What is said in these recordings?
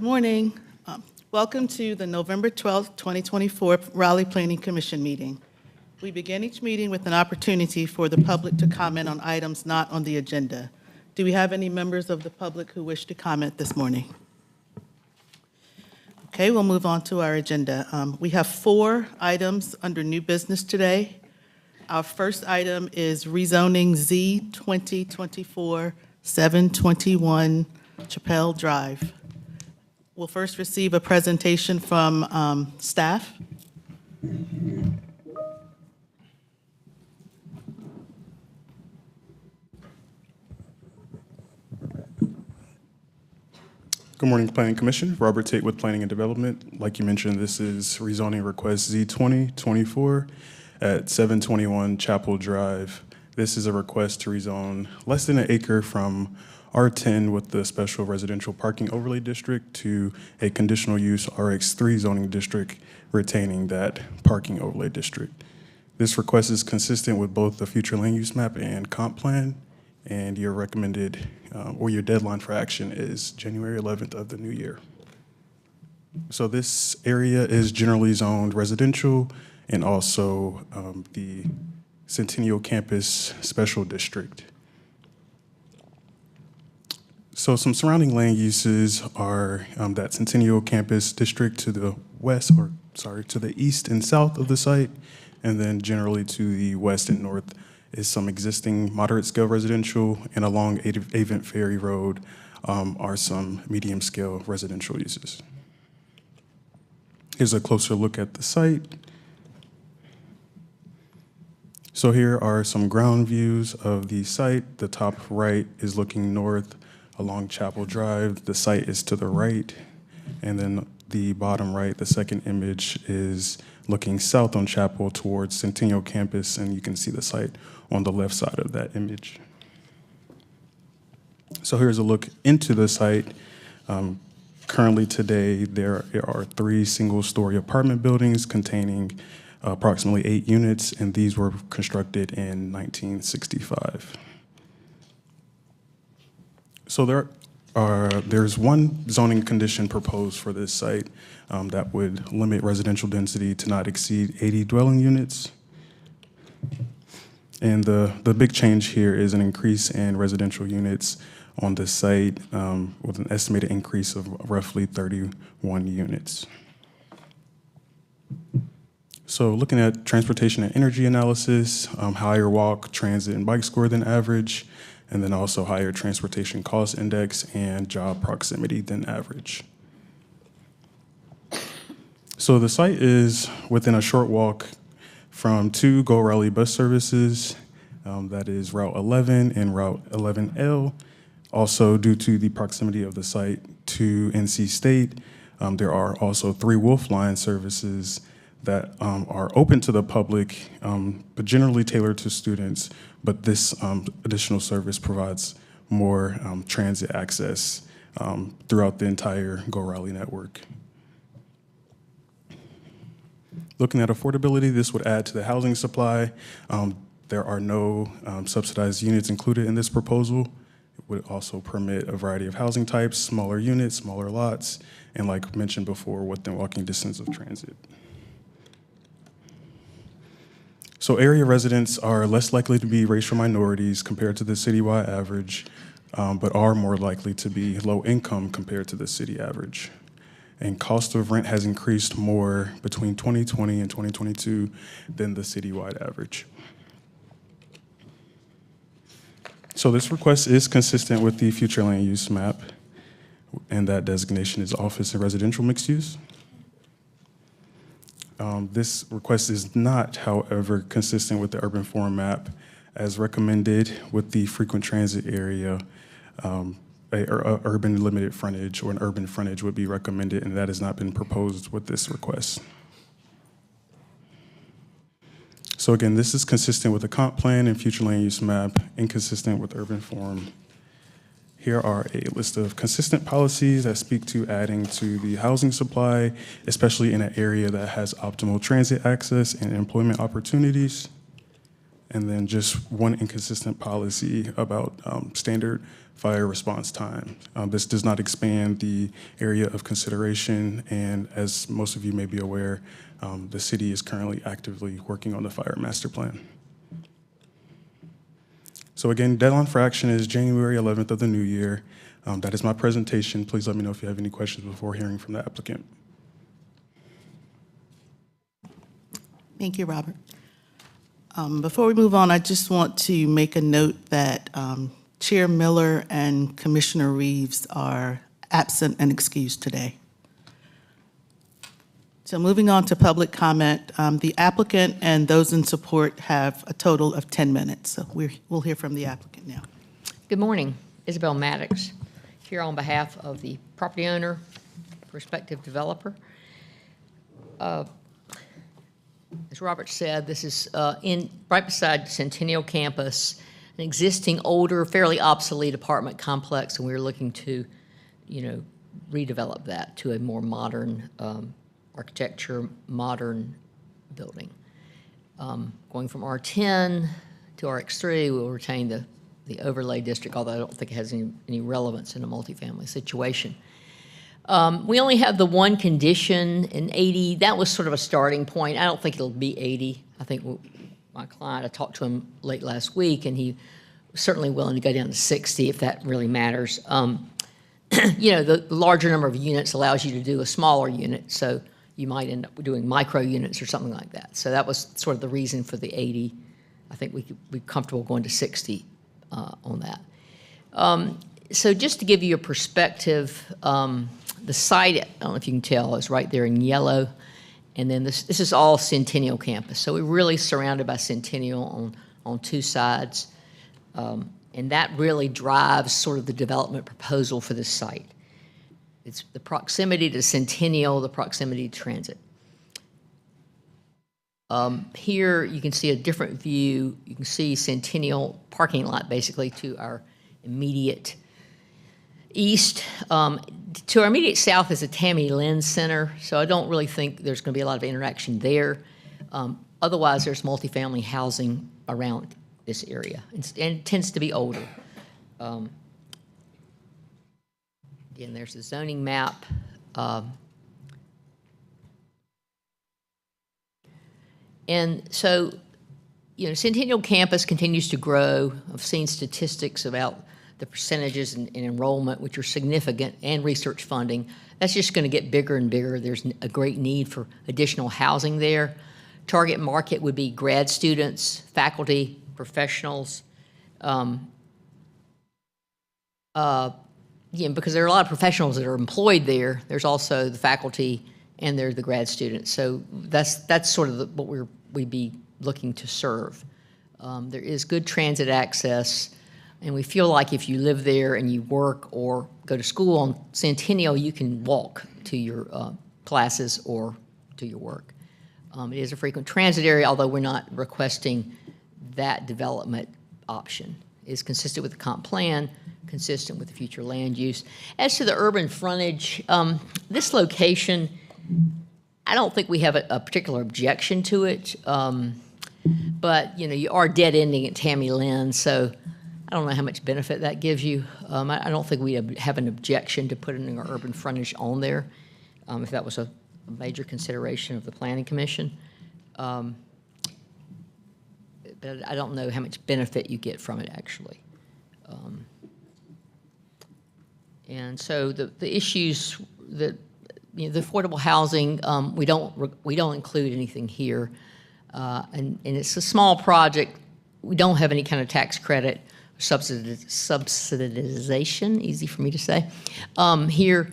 morning. Welcome to the November 12th, 2024 Raleigh Planning Commission meeting. We begin each meeting with an opportunity for the public to comment on items not on the agenda. Do we have any members of the public who wish to comment this morning? Okay, we'll move on to our agenda. We have 4 items under new business today. Our first item is rezoning Z 2024-721 Chappelle Drive. We'll first receive a presentation from staff. Good morning, Planning Commission. Robert Tate with Planning and Development. Like you mentioned, this is rezoning request Z2024 at 721 Chapel Drive. This is a request to rezone less than an acre from R10 with the special residential parking overlay district to a conditional use RX3 zoning district retaining that parking overlay district. This request is consistent with both the future land use map and comp plan, and your recommended or your deadline for action is January 11th of the new year. So this area is generally zoned residential and also the Centennial Campus Special District. So some surrounding land uses are that Centennial Campus District to the west, or sorry, to the east and south of the site, and then generally to the west and north is some existing moderate scale residential, and along Avent Ferry Road are some medium scale residential uses. Here's a closer look at the site. So here are some ground views of the site. The top right is looking north along Chapel Drive. The site is to the right, and then the bottom right, the second image, is looking south on Chapel towards Centennial Campus, and you can see the site on the left side of that image. So here's a look into the site. Currently today, there are 3 single-story apartment buildings containing approximately 8 units, and these were constructed in 1965. So there's one zoning condition proposed for this site that would limit residential density to not exceed 80 dwelling units. And the big change here is an increase in residential units on this site with an estimated increase of roughly 31 units. So looking at transportation and energy analysis, higher walk, transit, and bike score than average, and then also higher transportation cost index and job proximity than average. So the site is within a short walk from 2 Go Raleigh bus services, that is Route 11 and Route 11L. Also, due to the proximity of the site to NC State, there are also 3 Wolf Line services that are open to the public, but generally tailored to students. But this additional service provides more transit access throughout the entire Go Raleigh network. Looking at affordability, this would add to the housing supply. There are no subsidized units included in this proposal. It would also permit a variety of housing types, smaller units, smaller lots, and like mentioned before, within walking distance of transit. So area residents are less likely to be racial minorities compared to the citywide average, but are more likely to be low income compared to the city average. And cost of rent has increased more between 2020 and 2022 than the citywide average. So this request is consistent with the future land use map, and that designation is office and residential mixed use. This request is not, however, consistent with the urban form map as recommended with the frequent transit area. A urban limited frontage or an urban frontage would be recommended, and that has not been proposed with this request. So again, this is consistent with the comp plan and future land use map, inconsistent with urban form. Here are a list of consistent policies that speak to adding to the housing supply, especially in an area that has optimal transit access and employment opportunities. And then just one inconsistent policy about standard fire response time. This does not expand the area of consideration, and as most of you may be aware, the city is currently actively working on the fire master plan. So again, deadline for action is January 11th of the new year. That is my presentation. Please let me know if you have any questions before hearing from the applicant. Thank you, Robert. Before we move on, I just want to make a note that Chair Miller and Commissioner Reeves are absent and excused today. So moving on to public comment, the applicant and those in support have a total of 10 minutes. So we'll hear from the applicant now. Good morning. Isabel Maddox, here on behalf of the property owner, prospective developer. As Robert said, this is right beside Centennial Campus, an existing older, fairly obsolete apartment complex, and we're looking to, redevelop that to a more modern architecture, modern building. Going from R10 to RX3, we'll retain the overlay district, although I don't think it has any relevance in a multifamily situation. We only have the one condition in 80. That was sort of a starting point. I don't think it'll be 80. I think my client, I talked to him late last week, and he was certainly willing to go down to 60 if that really matters. The larger number of units allows you to do a smaller unit, so you might end up doing micro units or something like that. So that was sort of the reason for the 80. I think we could be comfortable going to 60 on that. So just to give you a perspective, the site, I don't know if you can tell, is right there in yellow. And then this is all Centennial Campus. So we're really surrounded by Centennial on two sides. And that really drives sort of the development proposal for this site. It's the proximity to Centennial, the proximity to transit. Here you can see a different view. You can see Centennial parking lot basically to our immediate east. To our immediate south is the Tammy Lynn Center, so I don't really think there's going to be a lot of interaction there. Otherwise, there's multifamily housing around this area, and it tends to be older. Again, there's the zoning map. And so, Centennial Campus continues to grow. I've seen statistics about the percentages in enrollment, which are significant, and research funding. That's just going to get bigger and bigger. There's a great need for additional housing there. Target market would be grad students, faculty, professionals. Because there are a lot of professionals that are employed there. There's also the faculty, and there's the grad students. So that's sort of what we'd be looking to serve. There is good transit access. And we feel like if you live there and you work or go to school on Centennial, you can walk to your classes or to your work. It is a frequent transit area, although we're not requesting that development option. It is consistent with the comp plan, consistent with the future land use. As to the urban frontage, this location, I don't think we have a particular objection to it. But, you are dead ending at Tammy Lynn, so I don't know how much benefit that gives you. I don't think we have an objection to putting our urban frontage on there, if that was a major consideration of the Planning Commission. But I don't know how much benefit you get from it, actually. And so the issues that, the affordable housing, we don't include anything here. And it's a small project. We don't have any kind of tax credit. Subsidization, easy for me to say. Here,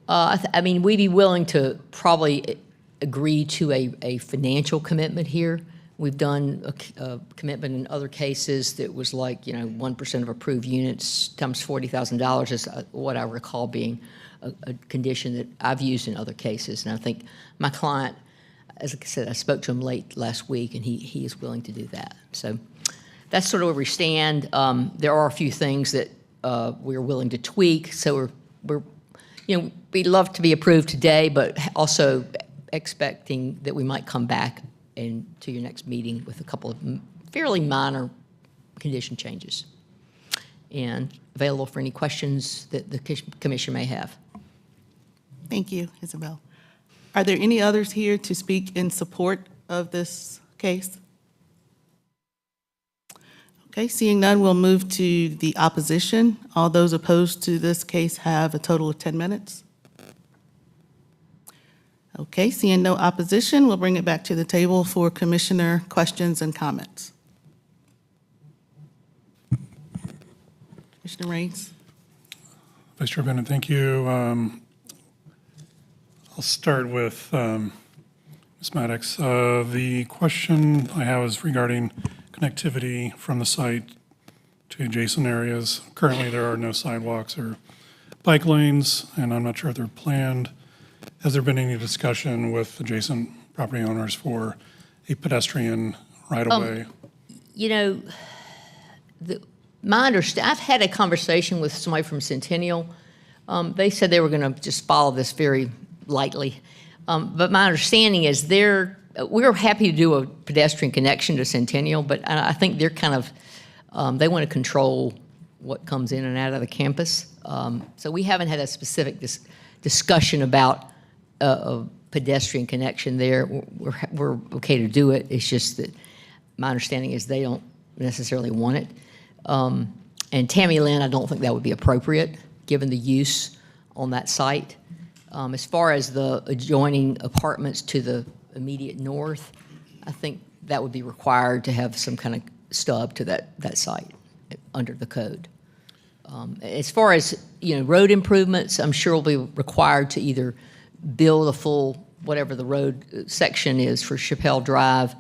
we'd be willing to probably agree to a financial commitment here. We've done a commitment in other cases that was like, 1% of approved units times $40,000 is what I recall being a condition that I've used in other cases. And I think my client, as I said, I spoke to him late last week, and he is willing to do that. So that's sort of where we stand. There are a few things that we're willing to tweak. So we'd love to be approved today, but also expecting that we might come back to your next meeting with a couple of fairly minor condition changes. and available for any questions that the commission may have. Thank you, Isabel. Are there any others here to speak in support of this case? Okay, seeing none, we'll move to the opposition. All those opposed to this case have a total of 10 minutes. Okay, seeing no opposition, we'll bring it back to the table for commissioner questions and comments. Commissioner Raines. Vice Chair Bennett, thank you. I'll start with Ms. Maddox. The question I have is regarding connectivity from the site to adjacent areas. Currently, there are no sidewalks or bike lanes, and I'm not sure if they're planned. Has there been any discussion with adjacent property owners for a pedestrian right-of-way? You know, I've had a conversation with somebody from Centennial. They said they were going to just follow this very lightly. But my understanding is we're happy to do a pedestrian connection to Centennial, but I think they're kind of, they want to control what comes in and out of the campus. So we haven't had a specific discussion about a pedestrian connection there. We're okay to do it. It's just that my understanding is they don't necessarily want it. And Tammy Lynn, I don't think that would be appropriate given the use on that site. As far as the adjoining apartments to the immediate north, I think that would be required to have some kind of stub to that site under the code. As far as, road improvements, I'm sure will be required to either build a full, whatever the road section is for Chappelle Drive,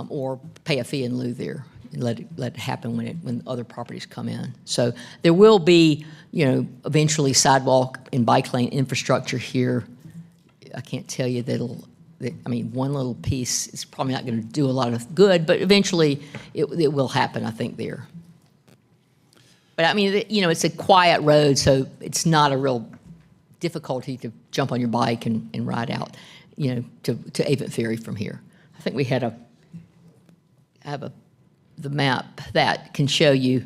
or pay a fee in lieu there and let it happen when other properties come in. So there will be, eventually sidewalk and bike lane infrastructure here. I can't tell you one little piece is probably not going to do a lot of good, but eventually it will happen, I think, there. But I mean, it's a quiet road, so it's not a real difficulty to jump on your bike and ride out, to Avon Ferry from here. I think we have the map that can show you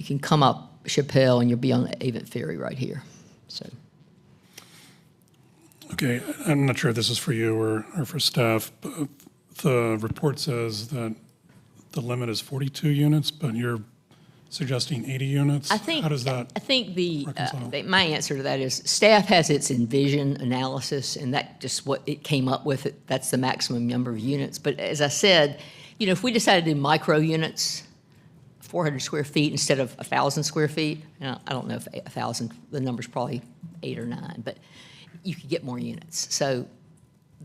can come up Chappelle and you'll be on the Avon Ferry right here. So. Okay, I'm not sure if this is for you or for staff, but the report says that the limit is 42 units, but you're suggesting 80 units? How does that reconcile? I think my answer to that is staff has its envision analysis, and that just what it came up with. That's the maximum number of units. But as I said, if we decided to do micro units, 400 square feet instead of 1,000 square feet, I don't know if 1,000, the number's probably 8 or 9, but you could get more units. So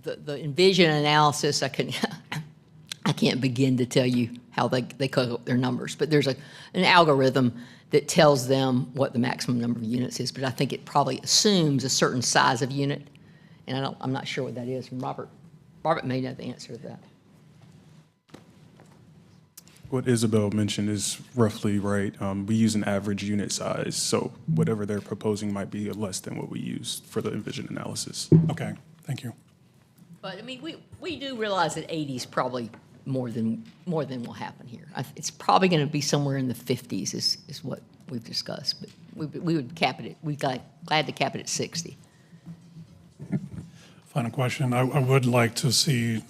the envision analysis, I can't begin to tell you how they come up with their numbers, but there's an algorithm that tells them what the maximum number of units is, but I think it probably assumes a certain size of unit, and I'm not sure what that is. Robert may know the answer to that. What Isabel mentioned is roughly right. We use an average unit size, so whatever they're proposing might be less than what we used for the envision analysis. Okay, thank you. But I mean, we do realize that 80 is probably more than will happen here. It's probably going to be somewhere in the 50s is what we've discussed, but we would cap it. We'd glad to cap it at 60. Final question. I would like to see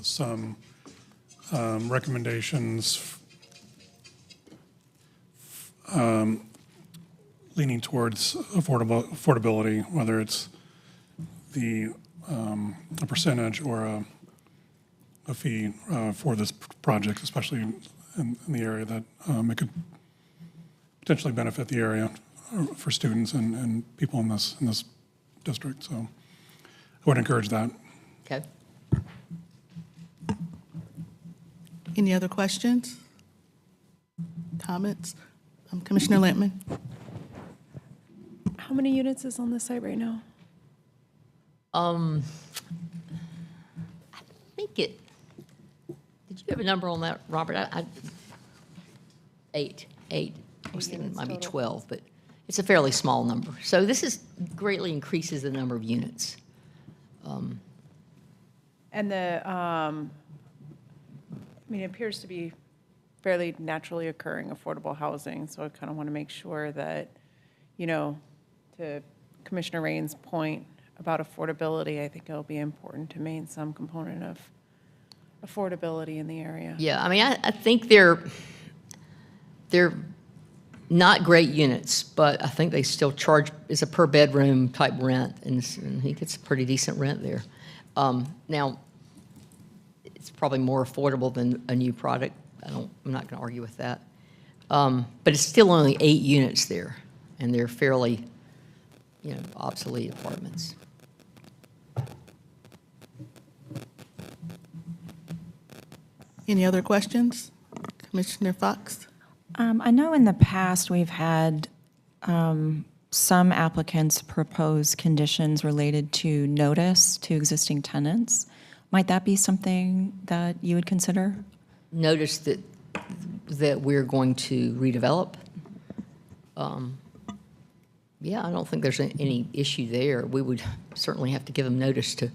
some recommendations leaning towards affordability, whether it's a percentage or a fee for this project, especially in the area that it could potentially benefit the area for students and people in this district. So I would encourage that. Okay. Any other questions? Comments? Commissioner Lampman? How many units is on the site right now? I think did you have a number on that, Robert? Eight. I was thinking it might be 12, but it's a fairly small number. So this greatly increases the number of units. And it appears to be fairly naturally occurring affordable housing. So I kind of want to make sure that, you know, to Commissioner Rain's point about affordability, I think it'll be important to maintain some component of affordability in the area. Yeah, I mean, I think they're not great units, but I think they still charge, it's a per bedroom type rent, and he gets a pretty decent rent there. Now, it's probably more affordable than a new product. I'm not going to argue with that. But it's still only 8 units there, and they're fairly, obsolete apartments. Any other questions? Commissioner Fox? I know in the past we've had some applicants propose conditions related to notice to existing tenants. Might that be something that you would consider? Notice that we're going to redevelop. Yeah, I don't think there's any issue there. We would certainly have to give them notice to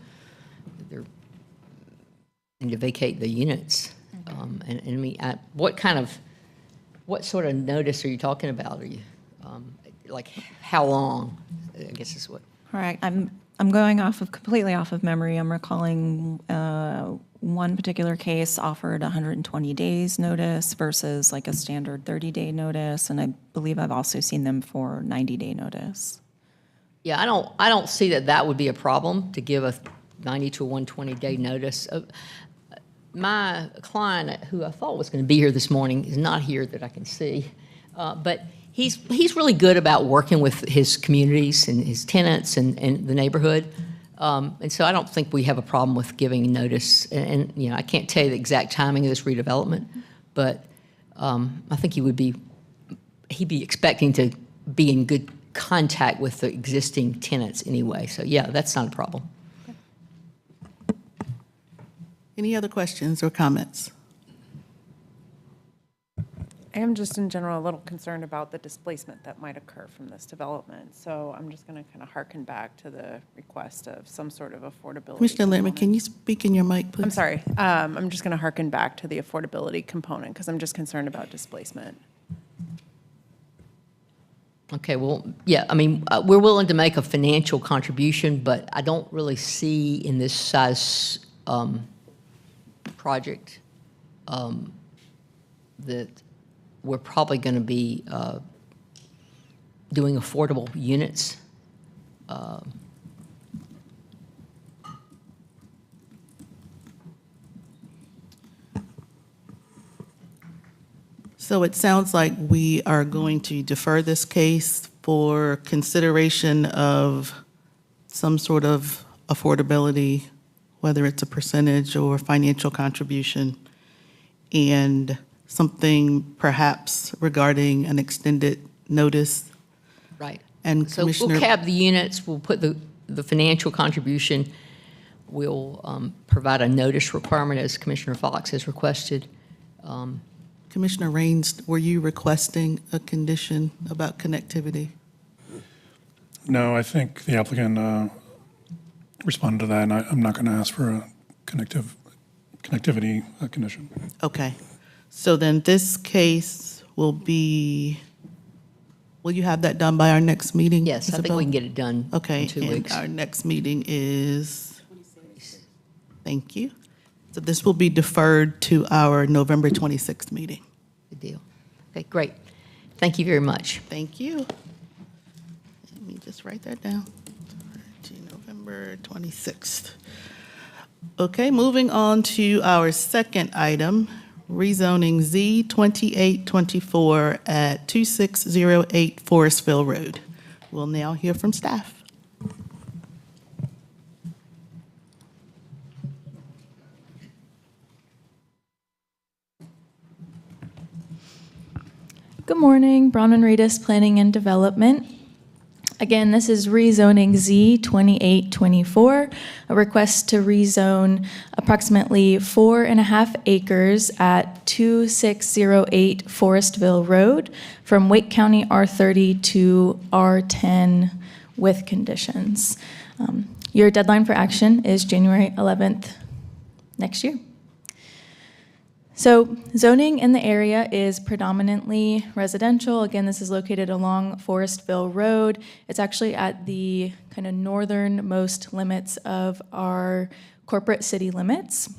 vacate the units. And I mean, what sort of notice are you talking about? Are you like how long? I guess is what. All right, I'm going completely off of memory. I'm recalling one particular case offered 120 days notice versus like a standard 30-day notice, and I believe I've also seen them for 90-day notice. Yeah, I don't see that would be a problem to give a 90 to 120-day notice. My client, who I thought was going to be here this morning, is not here that I can see, but he's really good about working with his communities and his tenants and the neighborhood. And so I don't think we have a problem with giving notice. And I can't tell you the exact timing of this redevelopment, but I think he'd be expecting to be in good contact with the existing tenants anyway. So yeah, that's not a problem. Any other questions or comments? I am just in general a little concerned about the displacement that might occur from this development. So I'm just going to kind of harken back to the request of some sort of affordability. Commissioner Littman, component. can you speak in your mic, please? I'm sorry. I'm just going to harken back to the affordability component because I'm just concerned about displacement. Okay, well, yeah, I mean, we're willing to make a financial contribution, but I don't really see in this size project that we're probably going to be doing affordable units. So it sounds like we are going to defer this case for consideration of some sort of affordability, whether it's a percentage or financial contribution, and something perhaps regarding an extended notice. Right. And So we'll Commissioner, cap the units, we'll put the financial contribution, we'll provide a notice requirement as Commissioner Fox has requested. Commissioner Rains, were you requesting a condition about connectivity? No, I think the applicant responded to that, and I'm not going to ask for a connectivity condition. Okay. So then this case will you have that done by our next meeting? Yes, I think Isabel? we can get it done Okay, in 2 and weeks. our next meeting is? Thank you. So this will be deferred to our November 26th meeting. Good deal. Okay, great. Thank you very much. Thank you. Let me just write that down. To November 26th. Okay, moving on to our second item, rezoning Z2824 at 2608 Forestville Road. We'll now hear from staff. Good morning, Bronwyn Reedus, Planning and Development. Again, this is rezoning Z2824, a request to rezone approximately 4.5 acres at 2608 Forestville Road from Wake County R30 to R10 with conditions. Your deadline for action is January 11th next year. So zoning in the area is predominantly residential. Again, this is located along Forestville Road. It's actually at the kind of northernmost limits of our corporate city limits.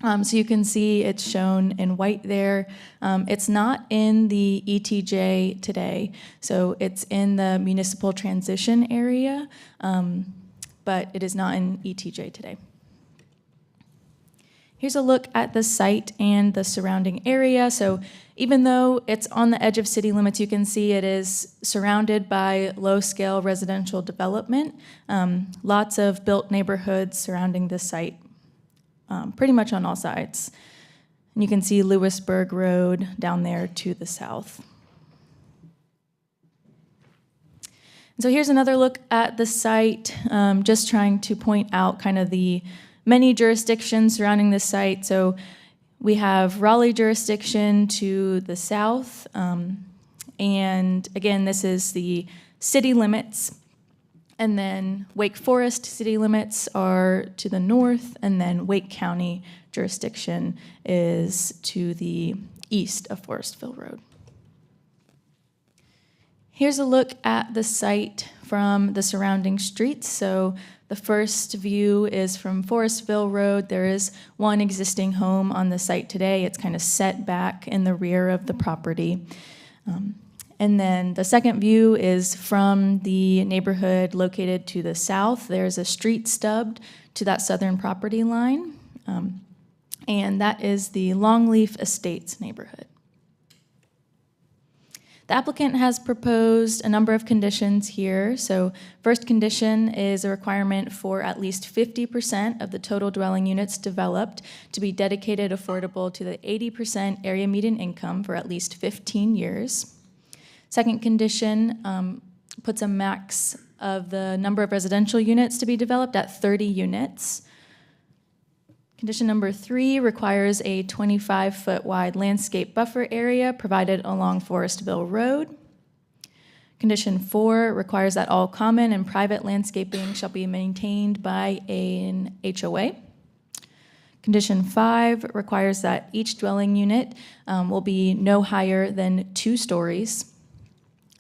So you can see it's shown in white there. It's not in the ETJ today, so it's in the municipal transition area, but it is not in ETJ today. Here's a look at the site and the surrounding area. So even though it's on the edge of city limits, you can see it is surrounded by low-scale residential development. Lots of built neighborhoods surrounding the site, pretty much on all sides. And you can see Lewisburg Road down there to the south. So here's another look at the site, just trying to point out kind of the many jurisdictions surrounding this site. So we have Raleigh jurisdiction to the south, and again, this is the city limits. And then Wake Forest city limits are to the north, and then Wake County jurisdiction is to the east of Forestville Road. Here's a look at the site from the surrounding streets. So the first view is from Forestville Road. There is one existing home on the site today. It's kind of set back in the rear of the property. And then the second view is from the neighborhood located to the south. There's a street stubbed to that southern property line, and that is the Longleaf Estates neighborhood. The applicant has proposed a number of conditions here. So first condition is a requirement for at least 50% of the total dwelling units developed to be dedicated affordable to the 80% area median income for at least 15 years. Second condition puts a max of the number of residential units to be developed at 30 units. Condition number 3 requires a 25-foot wide landscape buffer area provided along Forestville Road. Condition 4 requires that all common and private landscaping shall be maintained by an HOA. Condition 5 requires that each dwelling unit will be no higher than 2 stories.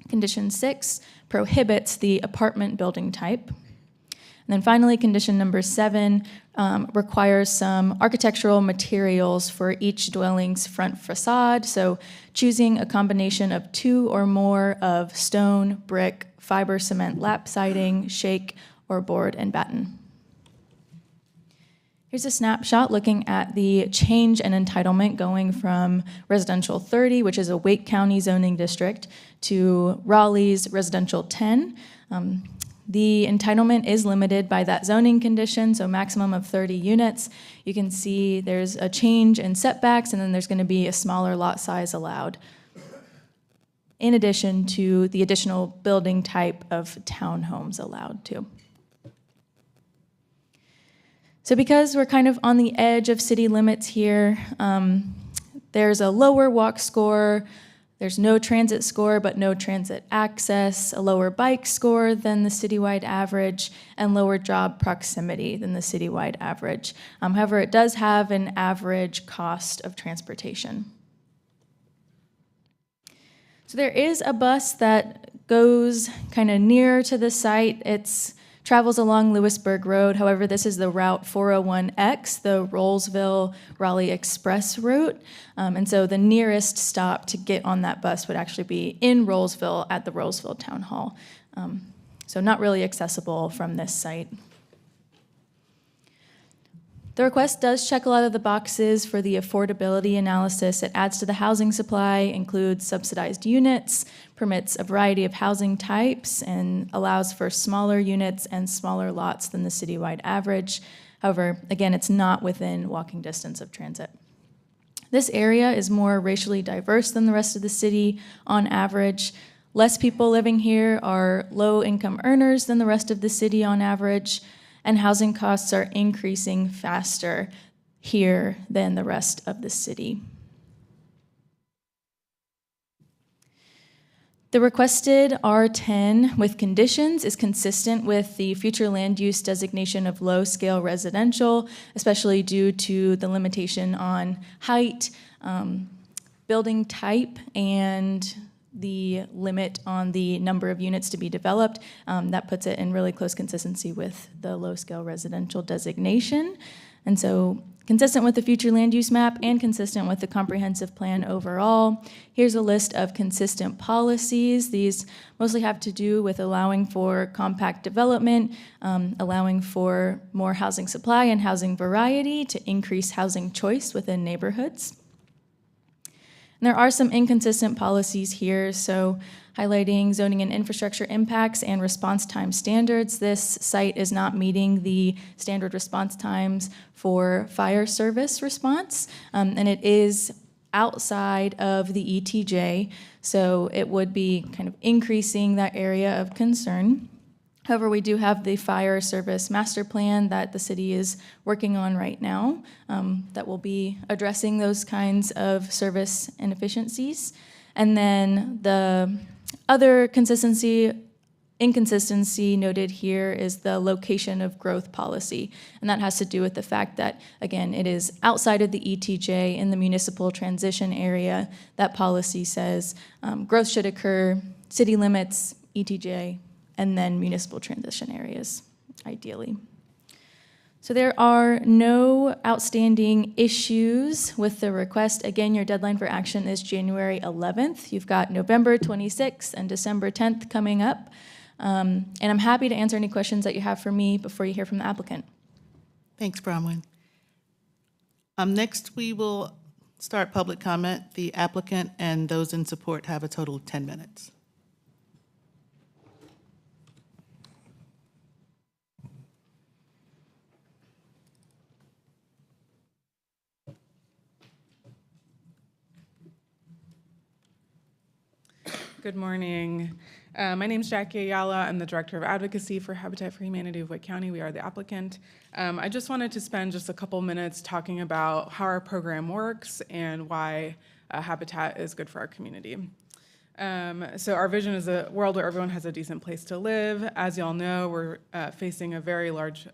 Condition 6 prohibits the apartment building type. And then finally, condition number 7 requires some architectural materials for each dwelling's front facade. So choosing a combination of 2 or more of stone, brick, fiber cement lap siding, shake, or board and batten. Here's a snapshot looking at the change in entitlement going from residential 30, which is a Wake County zoning district, to Raleigh's residential 10. The entitlement is limited by that zoning condition, so maximum of 30 units. You can see there's a change in setbacks, and then there's going to be a smaller lot size allowed, in addition to the additional building type of townhomes allowed too. So because we're kind of on the edge of city limits here, there's a lower walk score. There's no transit score, but no transit access, a lower bike score than the citywide average, and lower job proximity than the citywide average. However, it does have an average cost of transportation. So there is a bus that goes kind of near to the site. It travels along Lewisburg Road. However, this is the Route 401X, the Rollesville-Raleigh Express route. And so the nearest stop to get on that bus would actually be in Rollesville at the Rollesville Town Hall. So not really accessible from this site. The request does check a lot of the boxes for the affordability analysis. It adds to the housing supply, includes subsidized units, permits a variety of housing types, and allows for smaller units and smaller lots than the citywide average. However, again, it's not within walking distance of transit. This area is more racially diverse than the rest of the city on average. Less people living here are low-income earners than the rest of the city on average, and housing costs are increasing faster here than the rest of the city. The requested R10 with conditions is consistent with the future land use designation of low-scale residential, especially due to the limitation on height, building type, and the limit on the number of units to be developed. That puts it in really close consistency with the low-scale residential designation. And so consistent with the future land use map and consistent with the comprehensive plan overall. Here's a list of consistent policies. These mostly have to do with allowing for compact development, allowing for more housing supply and housing variety to increase housing choice within neighborhoods. And there are some inconsistent policies here, so highlighting zoning and infrastructure impacts and response time standards. This site is not meeting the standard response times for fire service response, and it is outside of the ETJ, so it would be kind of increasing that area of concern. However, we do have the fire service master plan that the city is working on right now that will be addressing those kinds of service inefficiencies. And then the other inconsistency noted here is the location of growth policy. And that has to do with the fact that, again, it is outside of the ETJ in the municipal transition area. That policy says growth should occur, city limits, ETJ, and then municipal transition areas, ideally. So there are no outstanding issues with the request. Again, your deadline for action is January 11th. You've got November 26th and December 10th coming up. And I'm happy to answer any questions that you have for me before you hear from the applicant. Thanks, Bronwyn. Next, we will start public comment. The applicant and those in support have a total of 10 minutes. Good morning. My name is Jackie Ayala. I'm the Director of Advocacy for Habitat for Humanity of Wake County. We are the applicant. I just wanted to spend just a couple minutes talking about how our program works and why Habitat is good for our community. So our vision is a world where everyone has a decent place to live. As y'all know, we're facing a very large,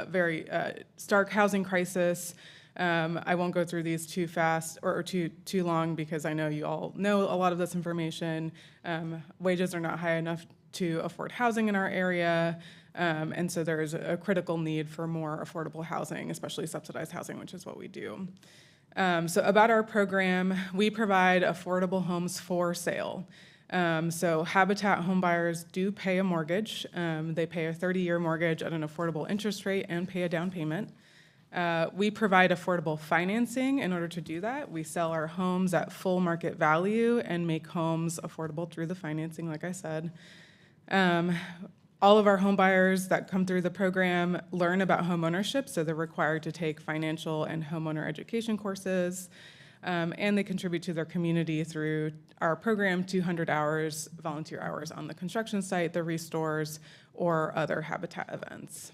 very stark housing crisis. I won't go through these too fast or too long because I know you all know a lot of this information. Wages are not high enough to afford housing in our area, and so there's a critical need for more affordable housing, especially subsidized housing, which is what we do. So about our program, we provide affordable homes for sale. So Habitat homebuyers do pay a mortgage. They pay a 30-year mortgage at an affordable interest rate and pay a down payment. We provide affordable financing in order to do that. We sell our homes at full market value and make homes affordable through the financing, like I said. All of our home buyers that come through the program learn about home ownership, so they're required to take financial and homeowner education courses, and they contribute to their community through our program, 200 hours, volunteer hours on the construction site, the restores, or other Habitat events.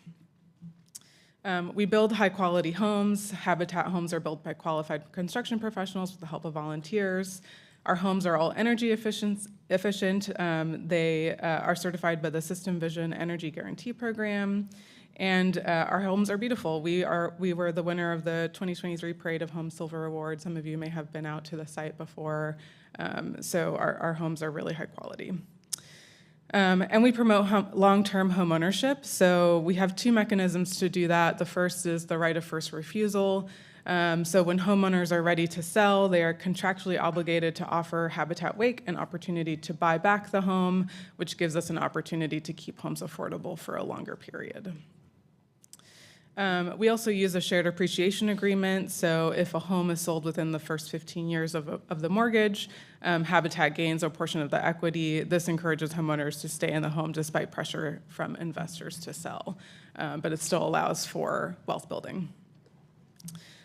We build high-quality homes. Habitat homes are built by qualified construction professionals with the help of volunteers. Our homes are all energy efficient. They are certified by the System Vision Energy Guarantee Program, and our homes are beautiful. We were the winner of the 2023 Parade of Home Silver Award. Some of you may have been out to the site before, so our homes are really high quality. And we promote long-term home ownership. So we have two mechanisms to do that. The first is the right of first refusal. So when homeowners are ready to sell, they are contractually obligated to offer Habitat Wake an opportunity to buy back the home, which gives us an opportunity to keep homes affordable for a longer period. We also use a shared appreciation agreement. So if a home is sold within the first 15 years of the mortgage, Habitat gains a portion of the equity. This encourages homeowners to stay in the home despite pressure from investors to sell, but it still allows for wealth building.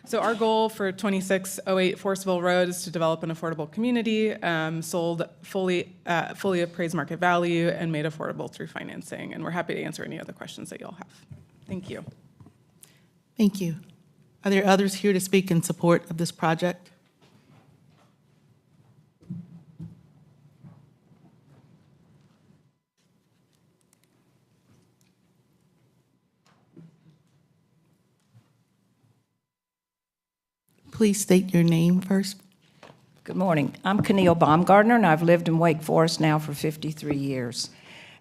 So our goal for 2608 Forestville Road is to develop an affordable community, sold fully appraised market value and made affordable through financing. And we're happy to answer any other questions that y'all have. Thank you. Thank you. Are there others here to speak in support of this project? Please state your name first. Good morning. I'm Keneal Baumgardner, and I've lived in Wake Forest now for 53 years.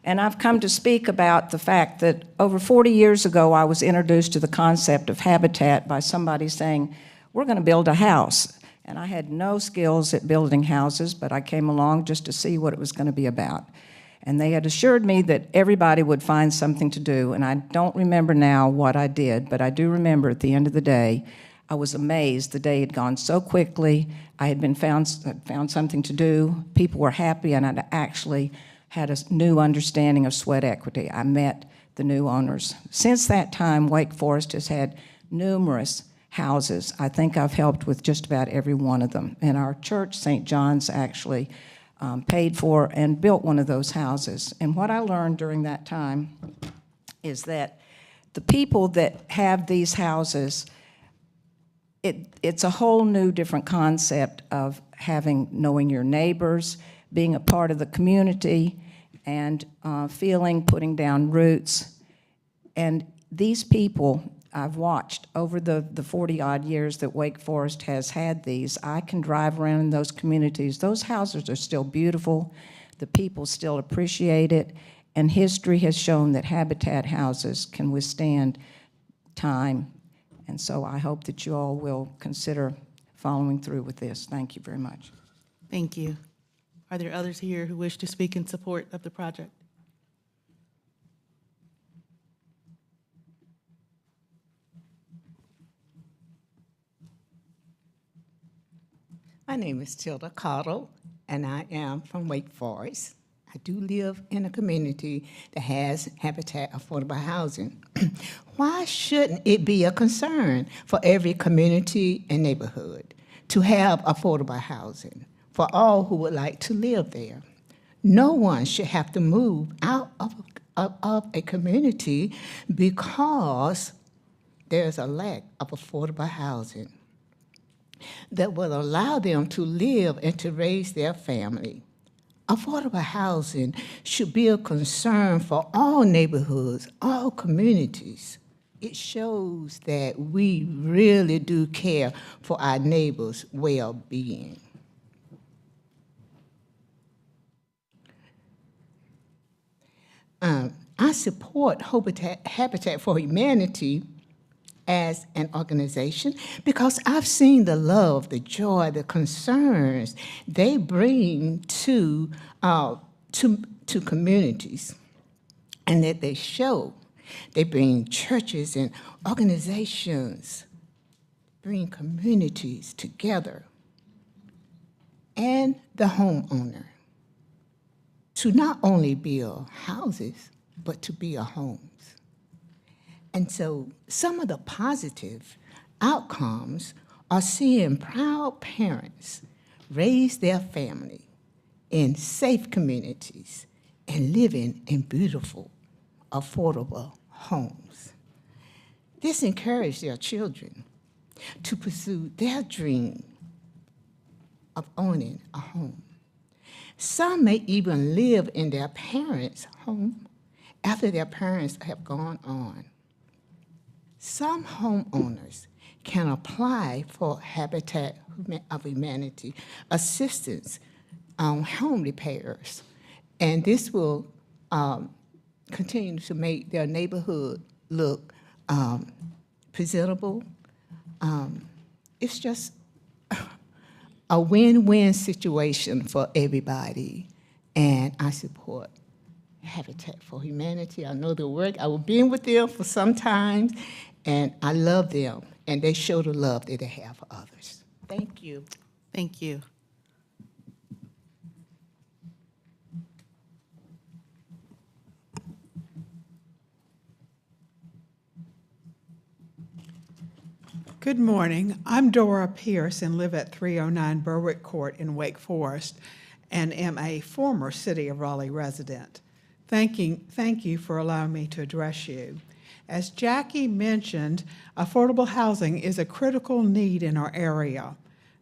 And I've come to speak about the fact that over 40 years ago, I was introduced to the concept of habitat by somebody saying, we're going to build a house. And I had no skills at building houses, but I came along just to see what it was going to be about. And they had assured me that everybody would find something to do, and I don't remember now what I did, but I do remember at the end of the day, I was amazed. The day had gone so quickly. I had found something to do. People were happy, and I actually had a new understanding of sweat equity. I met the new owners. Since that time, Wake Forest has had numerous houses. I think I've helped with just about every one of them. And our church, St. John's, actually paid for and built one of those houses. And what I learned during that time is that the people that have these houses, it's a whole new different concept of knowing your neighbors, being a part of the community, and putting down roots. And these people I've watched over the 40-odd years that Wake Forest has had these. I can drive around in those communities. Those houses are still beautiful. The people still appreciate it. And history has shown that habitat houses can withstand time. And so I hope that you all will consider following through with this. Thank you very much. Thank you. Are there others here who wish to speak in support of the project? My name is Tilda Cottle, and I am from Wake Forest. I do live in a community that has habitat affordable housing. Why shouldn't it be a concern for every community and neighborhood to have affordable housing for all who would like to live there? No one should have to move out of a community because there's a lack of affordable housing that will allow them to live and to raise their family. Affordable housing should be a concern for all neighborhoods, all communities. It shows that we really do care for our neighbors' well-being. I support Habitat for Humanity as an organization because I've seen the love, the joy, the concerns they bring to communities, and that they show. They bring churches and organizations, bring communities together, and the homeowner to not only build houses, but to build homes. And so some of the positive outcomes are seeing proud parents raise their family in safe communities and living in beautiful, affordable homes. This encourages their children to pursue their dream of owning a home. Some may even live in their parents' home after their parents have gone on. Some homeowners can apply for Habitat of Humanity assistance on home repairs, and this will continue to make their neighborhood look presentable. It's just a win-win situation for everybody, and I support Habitat for Humanity. I know their work. I've been with them for some time, and I love them, and they show the love that they have for others. Thank you. Thank you. Good morning. I'm Dora Pierce and live at 309 Berwick Court in Wake Forest and am a former City of Raleigh resident. Thank you for allowing me to address you. As Jackie mentioned, affordable housing is a critical need in our area.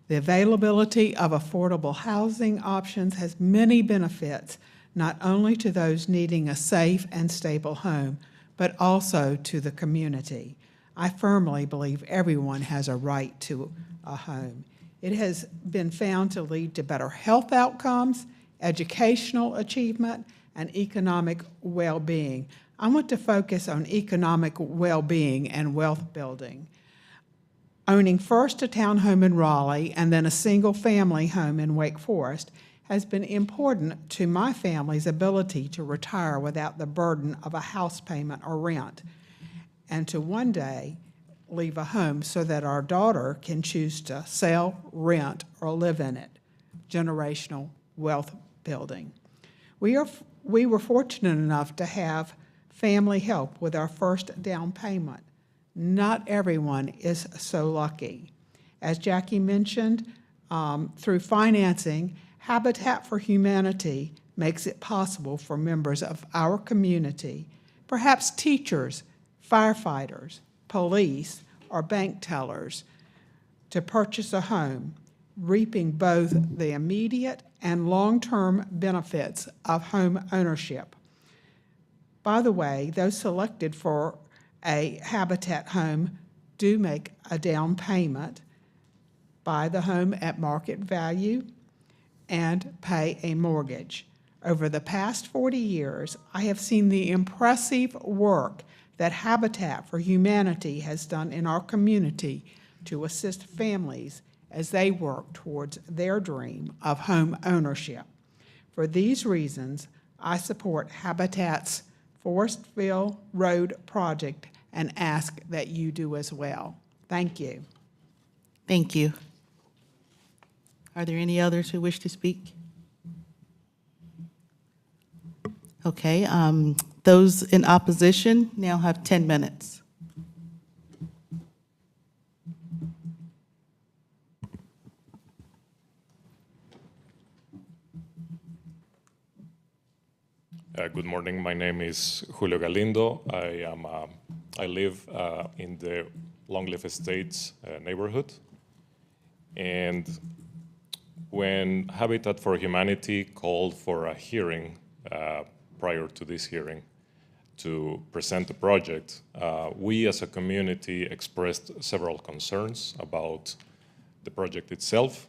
The availability of affordable housing options has many benefits, not only to those needing a safe and stable home, but also to the community. I firmly believe everyone has a right to a home. It has been found to lead to better health outcomes, educational achievement, and economic well-being. I want to focus on economic well-being and wealth building. Owning first a townhome in Raleigh and then a single-family home in Wake Forest has been important to my family's ability to retire without the burden of a house payment or rent, and to one day leave a home so that our daughter can choose to sell, rent, or live in it. Generational wealth building. We were fortunate enough to have family help with our first down payment. Not everyone is so lucky. As Jackie mentioned, through financing, Habitat for Humanity makes it possible for members of our community, perhaps teachers, firefighters, police, or bank tellers, to purchase a home, reaping both the immediate and long-term benefits of home ownership. By the way, those selected for a Habitat home do make a down payment, buy the home at market value, and pay a mortgage. Over the past 40 years, I have seen the impressive work that Habitat for Humanity has done in our community to assist families as they work towards their dream of home ownership. For these reasons, I support Habitat's Forestville Road project and ask that you do as well. Thank you. Thank you. Are there any others who wish to speak? Okay, those in opposition now have 10 minutes. Good morning. My name is Julio Galindo. I live in the Longleaf Estates neighborhood. And when Habitat for Humanity called for a hearing prior to this hearing to present the project, we as a community expressed several concerns about the project itself.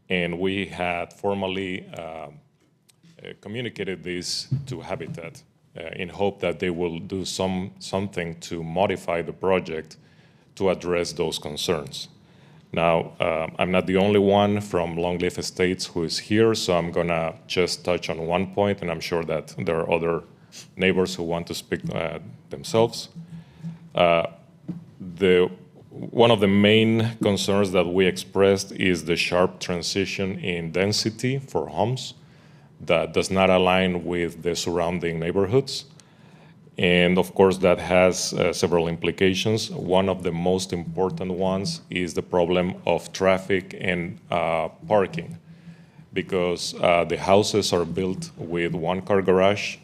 And we had formally communicated this to Habitat in hope that they will do something to modify the project to address those concerns. Now, I'm not the only one from Longleaf Estates who is here, so I'm gonna just touch on one point, and I'm sure that there are other neighbors who want to speak themselves. One of the main concerns that we expressed is the sharp transition in density for homes that does not align with the surrounding neighborhoods. And of course, that has several implications. One of the most important ones is the problem of traffic and parking, because the houses are built with one-car garage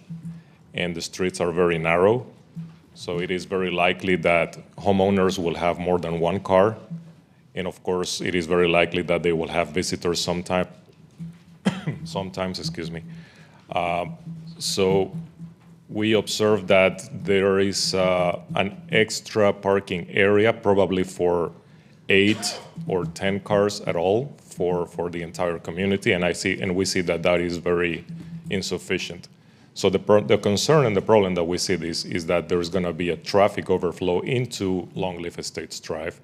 and the streets are very narrow. So it is very likely that homeowners will have more than one car. And of course, it is very likely that they will have visitors sometimes, excuse me. So we observed that there is an extra parking area, probably for 8 or 10 cars at all for the entire community, and we see that that is very insufficient. So the concern and the problem that we see is that there's going to be a traffic overflow into Longleaf Estates Drive.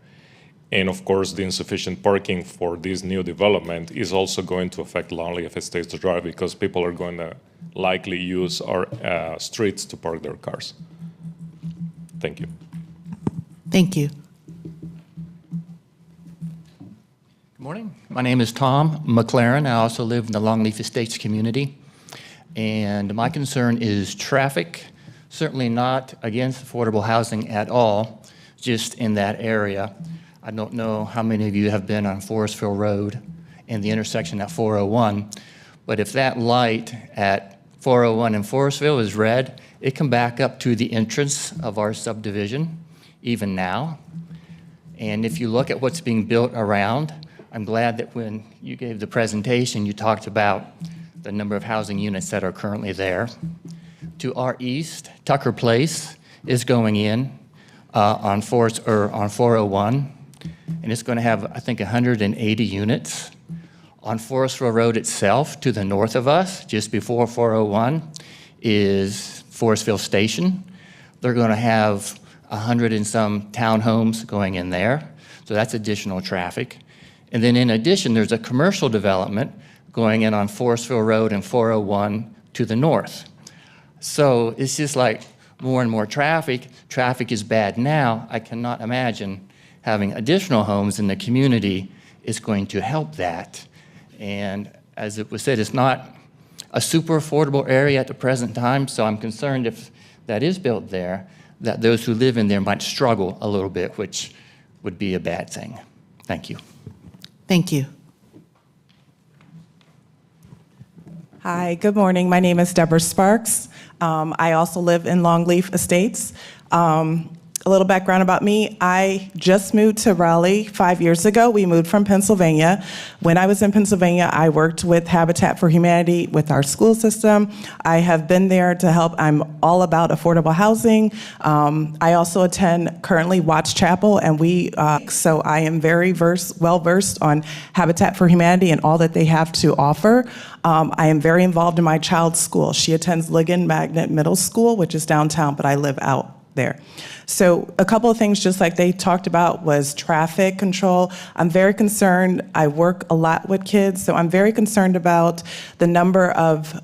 And of course, the insufficient parking for this new development is also going to affect Longleaf Estates Drive, because people are going to likely use our streets to park their cars. Thank you. Thank you. Good morning. My name is Tom McLaren. I also live in the Longleaf Estates community. And my concern is traffic, certainly not against affordable housing at all, just in that area. I don't know how many of you have been on Forestville Road and the intersection at 401, but if that light at 401 and Forestville is red, it can back up to the entrance of our subdivision, even now. And if you look at what's being built around, I'm glad that when you gave the presentation, you talked about the number of housing units that are currently there. To our east, Tucker Place is going in, on 401, and it's going to have, I think, 180 units. On Forestville Road itself, to the north of us, just before 401, is Forestville Station. They're going to have 100 and some townhomes going in there, so that's additional traffic. And then in addition, there's a commercial development going in on Forestville Road and 401 to the north. So it's just like more and more traffic. Traffic is bad now. I cannot imagine having additional homes in the community is going to help that. And as it was said, it's not a super affordable area at the present time, so I'm concerned if that is built there, that those who live in there might struggle a little bit, which would be a bad thing. Thank you. Thank you. Hi, good morning. My name is Deborah Sparks. I also live in Longleaf Estates. A little background about me. I just moved to Raleigh 5 years ago. We moved from Pennsylvania. When I was in Pennsylvania, I worked with Habitat for Humanity with our school system. I have been there to help. I'm all about affordable housing. I also attend currently Watts Chapel, and so I am very well-versed on Habitat for Humanity and all that they have to offer. I am very involved in my child's school. She attends Ligon Magnet Middle School, which is downtown, but I live out there. So a couple of things, just like they talked about, was traffic control. I'm very concerned. I work a lot with kids, so I'm very concerned about the number of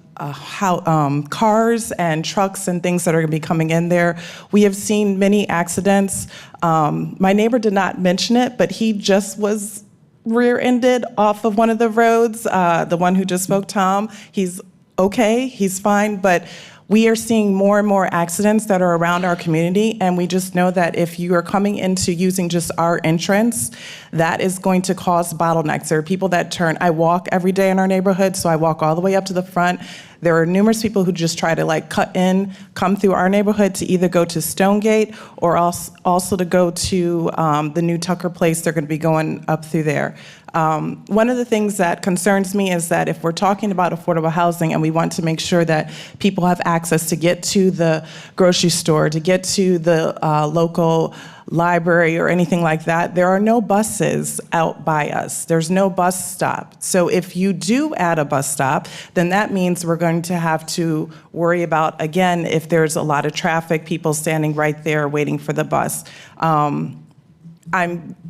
cars and trucks and things that are going to be coming in there. We have seen many accidents. My neighbor did not mention it, but he just was rear-ended off of one of the roads. The one who just spoke, Tom, he's okay, he's fine, but we are seeing more and more accidents that are around our community, and we just know that if you are coming into using just our entrance, that is going to cause bottlenecks. There are people that turn. I walk every day in our neighborhood, so I walk all the way up to the front. There are numerous people who just try to cut in, come through our neighborhood to either go to Stonegate or also to go to the new Tucker Place. They're going to be going up through there. One of the things that concerns me is that if we're talking about affordable housing and we want to make sure that people have access to get to the grocery store, to get to the local library or anything like that, there are no buses out by us. There's no bus stop. So if you do add a bus stop, then that means we're going to have to worry about, again, if there's a lot of traffic, people standing right there waiting for the bus. I'm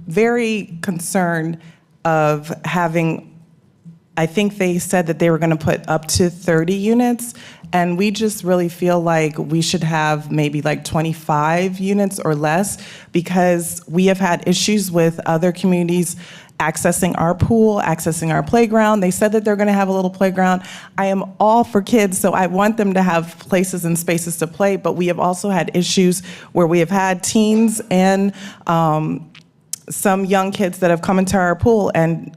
very concerned of having, I think they said that they were going to put up to 30 units, and we just really feel like we should have maybe 25 units or less, because we have had issues with other communities accessing our pool, accessing our playground. They said that they're going to have a little playground. I am all for kids, so I want them to have places and spaces to play, but we have also had issues where we have had teens and some young kids that have come into our pool and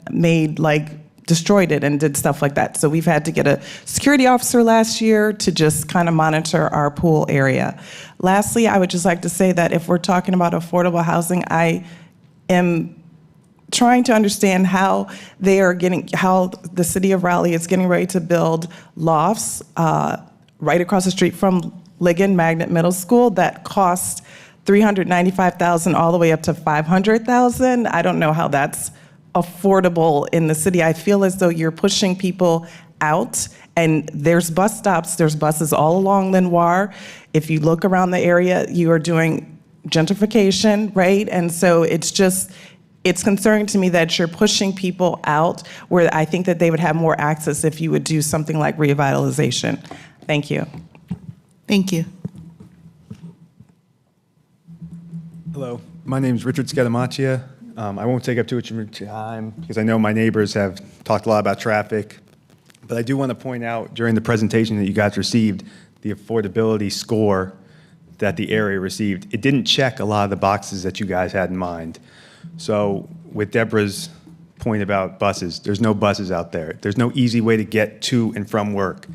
destroyed it and did stuff like that. So we've had to get a security officer last year to just kind of monitor our pool area. Lastly, I would just like to say that if we're talking about affordable housing, I am trying to understand how the city of Raleigh is getting ready to build lofts right across the street from Ligon Magnet Middle School that cost $395,000 all the way up to $500,000. I don't know how that's affordable in the city. I feel as though you're pushing people out, and there's bus stops, there's buses all along Lenoir. If you look around the area, you are doing gentrification, right? And so it's concerning to me that you're pushing people out where I think that they would have more access if you would do something like revitalization. Thank you. Thank you. Hello, my name is Richard Scatamaccia. I won't take up too much of your time because I know my neighbors have talked a lot about traffic, but I do want to point out during the presentation that you guys received, the affordability score that the area received, it didn't check a lot of the boxes that you guys had in mind. So with Deborah's point about buses, there's no buses out there. There's no easy way to get to and from work.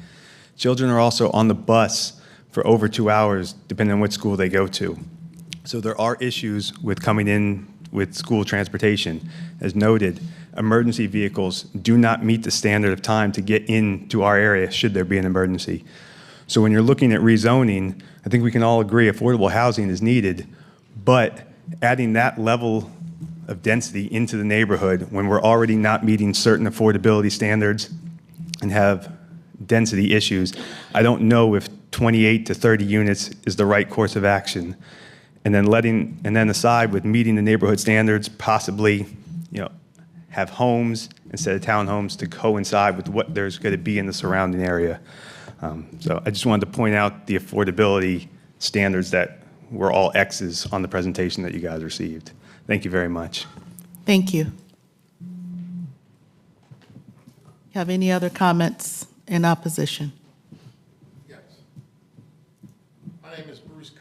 Children are also on the bus for over 2 hours, depending on what school they go to. So there are issues with coming in with school transportation. As noted, emergency vehicles do not meet the standard of time to get into our area should there be an emergency. So when you're looking at rezoning, I think we can all agree affordable housing is needed, But adding that level of density into the neighborhood when we're already not meeting certain affordability standards and have density issues, I don't know if 28 to 30 units is the right course of action. And then aside with meeting the neighborhood standards, possibly, have homes instead of townhomes to coincide with what there's going to be in the surrounding area. So I just wanted to point out the affordability standards that were all X's on the presentation that you guys received. Thank you very much. Thank you. Have any other comments in opposition? Yes. My name is Bruce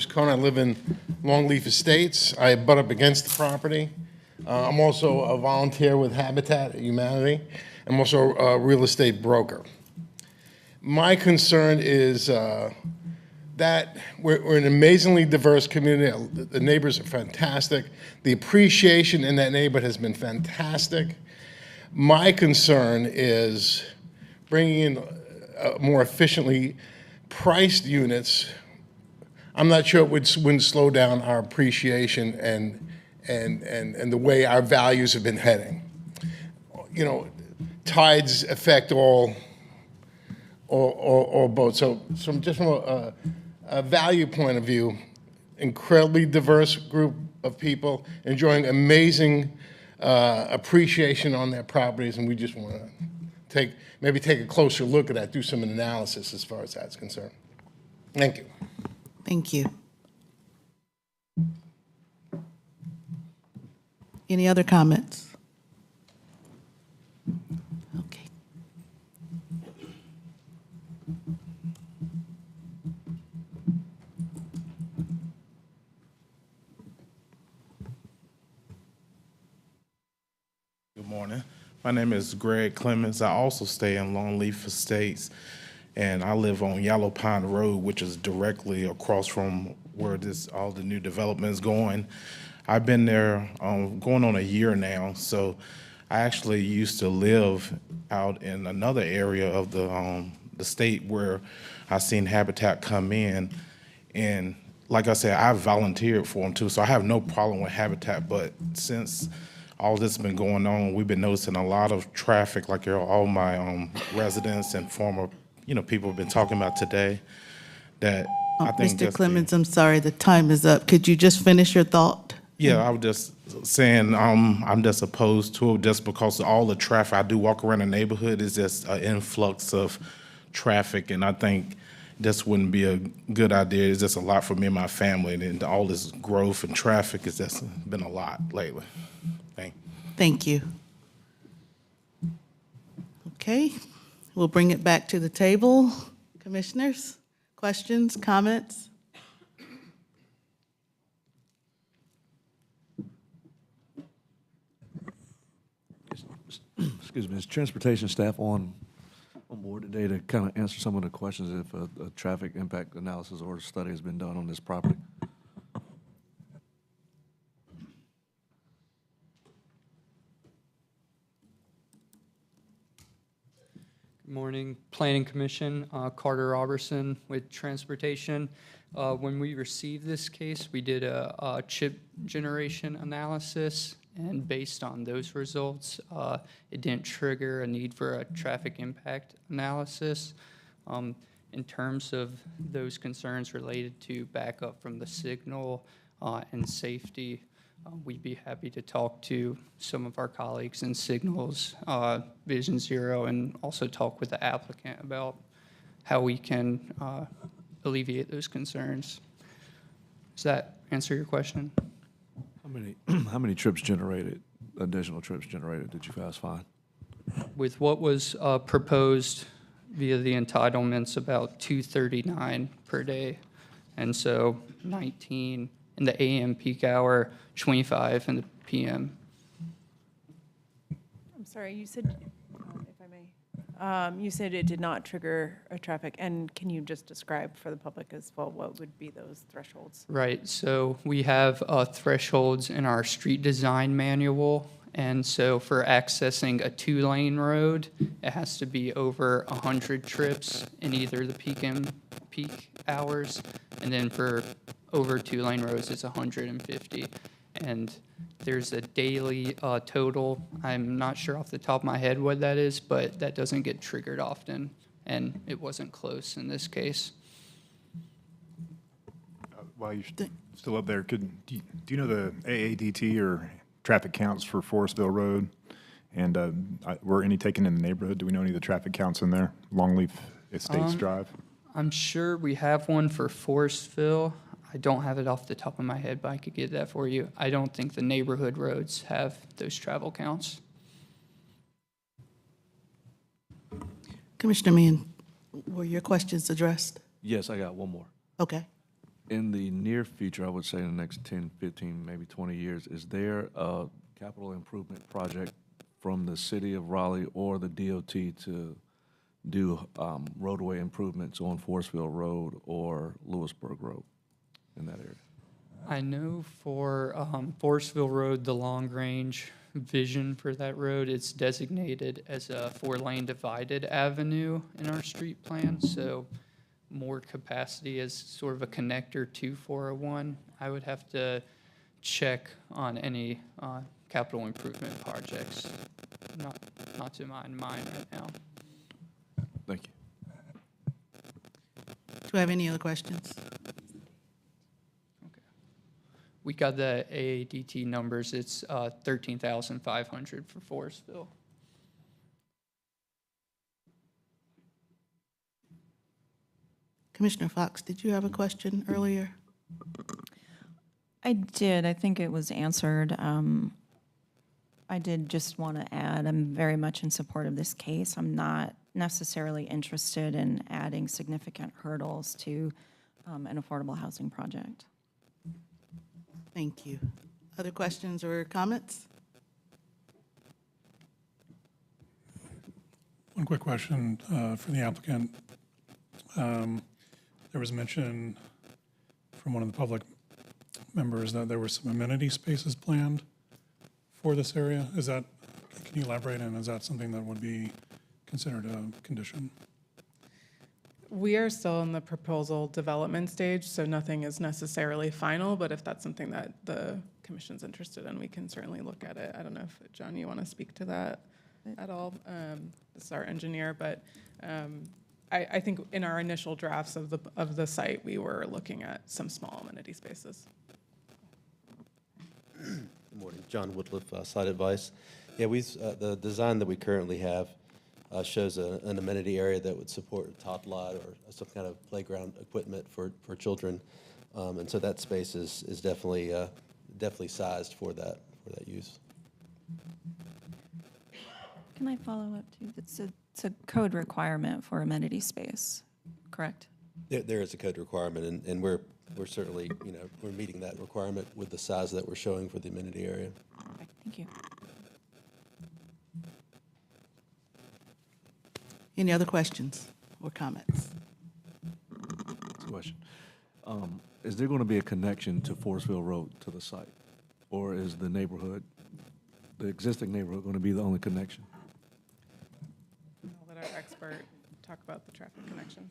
Cohen. I live in Longleaf Estates. I butt up against the property. I'm also a volunteer with Habitat Humanity. I'm also a real estate broker. My concern is that we're an amazingly diverse community. The neighbors are fantastic. The appreciation in that neighborhood has been fantastic. My concern is bringing in more efficiently priced units. I'm not sure it wouldn't slow down our appreciation and the way our values have been heading. Tides affect all boats. So from a value point of view, incredibly diverse group of people enjoying amazing appreciation on their properties, and we just want to maybe take a closer look at that, do some analysis as far as that's concerned. Thank you. Thank you. Any other comments? Okay. Good morning. My name is Greg Clemens. I also stay in Longleaf Estates, and I live on Yellow Pine Road, which is directly across from where all the new development is going. I've been there going on a year now, so I actually used to live out in another area of the state where I seen Habitat come in, and like I said, I volunteered for them too, so I have no problem with Habitat, but since all this has been going on, we've been noticing a lot of traffic, like all my residents and former people have been talking about today, that I think Mr. Clemens, I'm sorry, the time is up. Could you just finish your thought? Yeah, I was just saying I'm just opposed to it just because of all the traffic. I do walk around the neighborhood. It's just an influx of traffic, and I think this wouldn't be a good idea. It's just a lot for me and my family, and all this growth and traffic has just been a lot lately. Thank you. Okay, we'll bring it back to the table. Commissioners, questions, comments? Excuse me, is transportation staff on board today to kind of answer some of the questions if a traffic impact analysis or study has been done on this property? Good morning, Planning Commission. Carter Robertson with Transportation. When we received this case, we did a chip generation analysis, and based on those results, it didn't trigger a need for a traffic impact analysis. In terms of those concerns related to backup from the signal and safety, we'd be happy to talk to some of our colleagues in Signals, Vision Zero, and also talk with the applicant about how we can alleviate those concerns. Does that answer your question? How many trips generated, additional trips generated did you guys find? With what was proposed via the entitlements, about 239 per day, and so 19 in the AM peak hour, 25 in the PM. I'm sorry, you said, if I may, you said it did not trigger a traffic, and can you just describe for the public as well what would be those thresholds? Right, so we have thresholds in our street design manual, and so for accessing a 2-lane road, it has to be over 100 trips in either the peak and peak hours, and then for over 2-lane roads, it's 150. And there's a daily total. I'm not sure off the top of my head what that is, but that doesn't get triggered often, and it wasn't close in this case. While you're still up there, do you know the AADT or traffic counts for Forestville Road? And were any taken in the neighborhood? Do we know any of the traffic counts in there? Longleaf Estates Drive? I'm sure we have one for Forestville. I don't have it off the top of my head, but I could get that for you. I don't think the neighborhood roads have those travel counts. Commissioner Meehan, were your questions addressed? Yes, I got one more. Okay. In the near future, I would say in the next 10, 15, maybe 20 years, is there a capital improvement project from the city of Raleigh or the DOT to do roadway improvements on Forestville Road or Lewisburg Road in that area? I know for Forestville Road, the long-range vision for that road, it's designated as a 4-lane divided avenue in our street plan, so more capacity as sort of a connector to 401. I would have to check on any capital improvement projects, not to my mind right now. Thank you. Do we have any other questions? We got the AADT numbers. It's 13,500 for Forestville. Commissioner Fox, did you have a question earlier? I did. I think it was answered. I did just want to add, I'm very much in support of this case. I'm not necessarily interested in adding significant hurdles to an affordable housing project. Thank you. Other questions or comments? One quick question for the applicant. There was mention from one of the public members that there were some amenity spaces planned for this area. Is that, can you elaborate, and is that something that would be considered a condition? We are still in the proposal development stage, so nothing is necessarily final, but if that's something that the commission's interested in, we can certainly look at it. I don't know if, John, you want to speak to that at all? This is our engineer, but I think in our initial drafts of the site, we were looking at some small amenity spaces. Good morning, John Woodliff, Site Advice. Yeah, the design that we currently have shows an amenity area that would support a top lot or some kind of playground equipment for children, and so that space is definitely sized for that use. Can I follow up too? It's a code requirement for amenity space, correct? There is a code requirement, and we're certainly, we're meeting that requirement with the size that we're showing for the amenity area. Okay, thank you. Any other questions or comments? Question. Is there going to be a connection to Forestville Road to the site? Or is the neighborhood, the existing neighborhood, going to be the only connection? I'll let our expert talk about the traffic connections.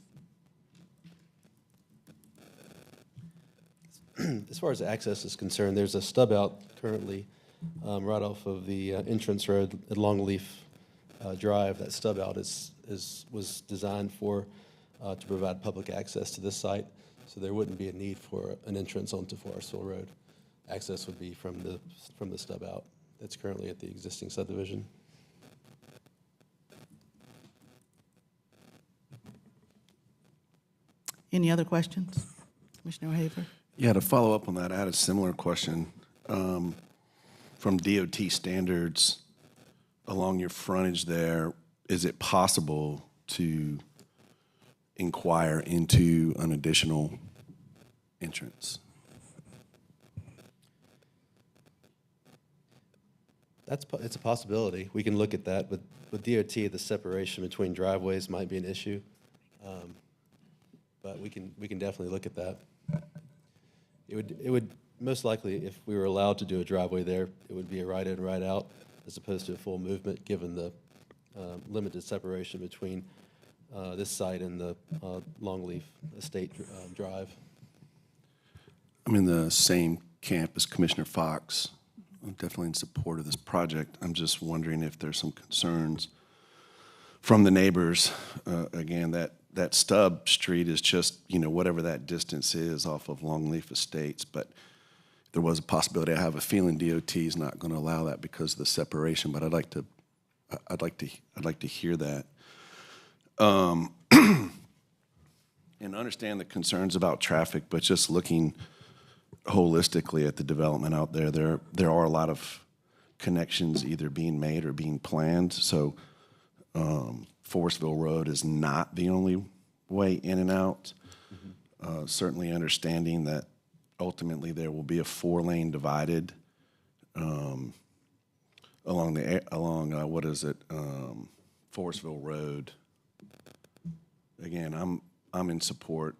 As far as access is concerned, there's a stub out currently right off of the entrance road at Longleaf Drive. That stub out was designed to provide public access to this site, so there wouldn't be a need for an entrance onto Forestville Road. Access would be from the stub out that's currently at the existing subdivision. Any other questions? Commissioner Haver? Yeah, to follow up on that, I had a similar question. From DOT standards, along your frontage there, is it possible to inquire into an additional entrance? It's a possibility. We can look at that, but with DOT, the separation between driveways might be an issue. But we can definitely look at that. It would most likely, if we were allowed to do a driveway there, it would be a right in, right out, as opposed to a full movement, given the limited separation between this site and the Longleaf Estate Drive. I'm in the same camp as Commissioner Fox. I'm definitely in support of this project. I'm just wondering if there's some concerns from the neighbors. Again, that stub street is just, whatever that distance is off of Longleaf Estates, but there was a possibility. I have a feeling DOT is not going to allow that because of the separation, but I'd like to hear that. And understand the concerns about traffic, but just looking holistically at the development out there, there are a lot of connections either being made or being planned. So Forestville Road is not the only way in and out. Certainly understanding that ultimately there will be a 4-lane divided along Forestville Road. Again, I'm in support.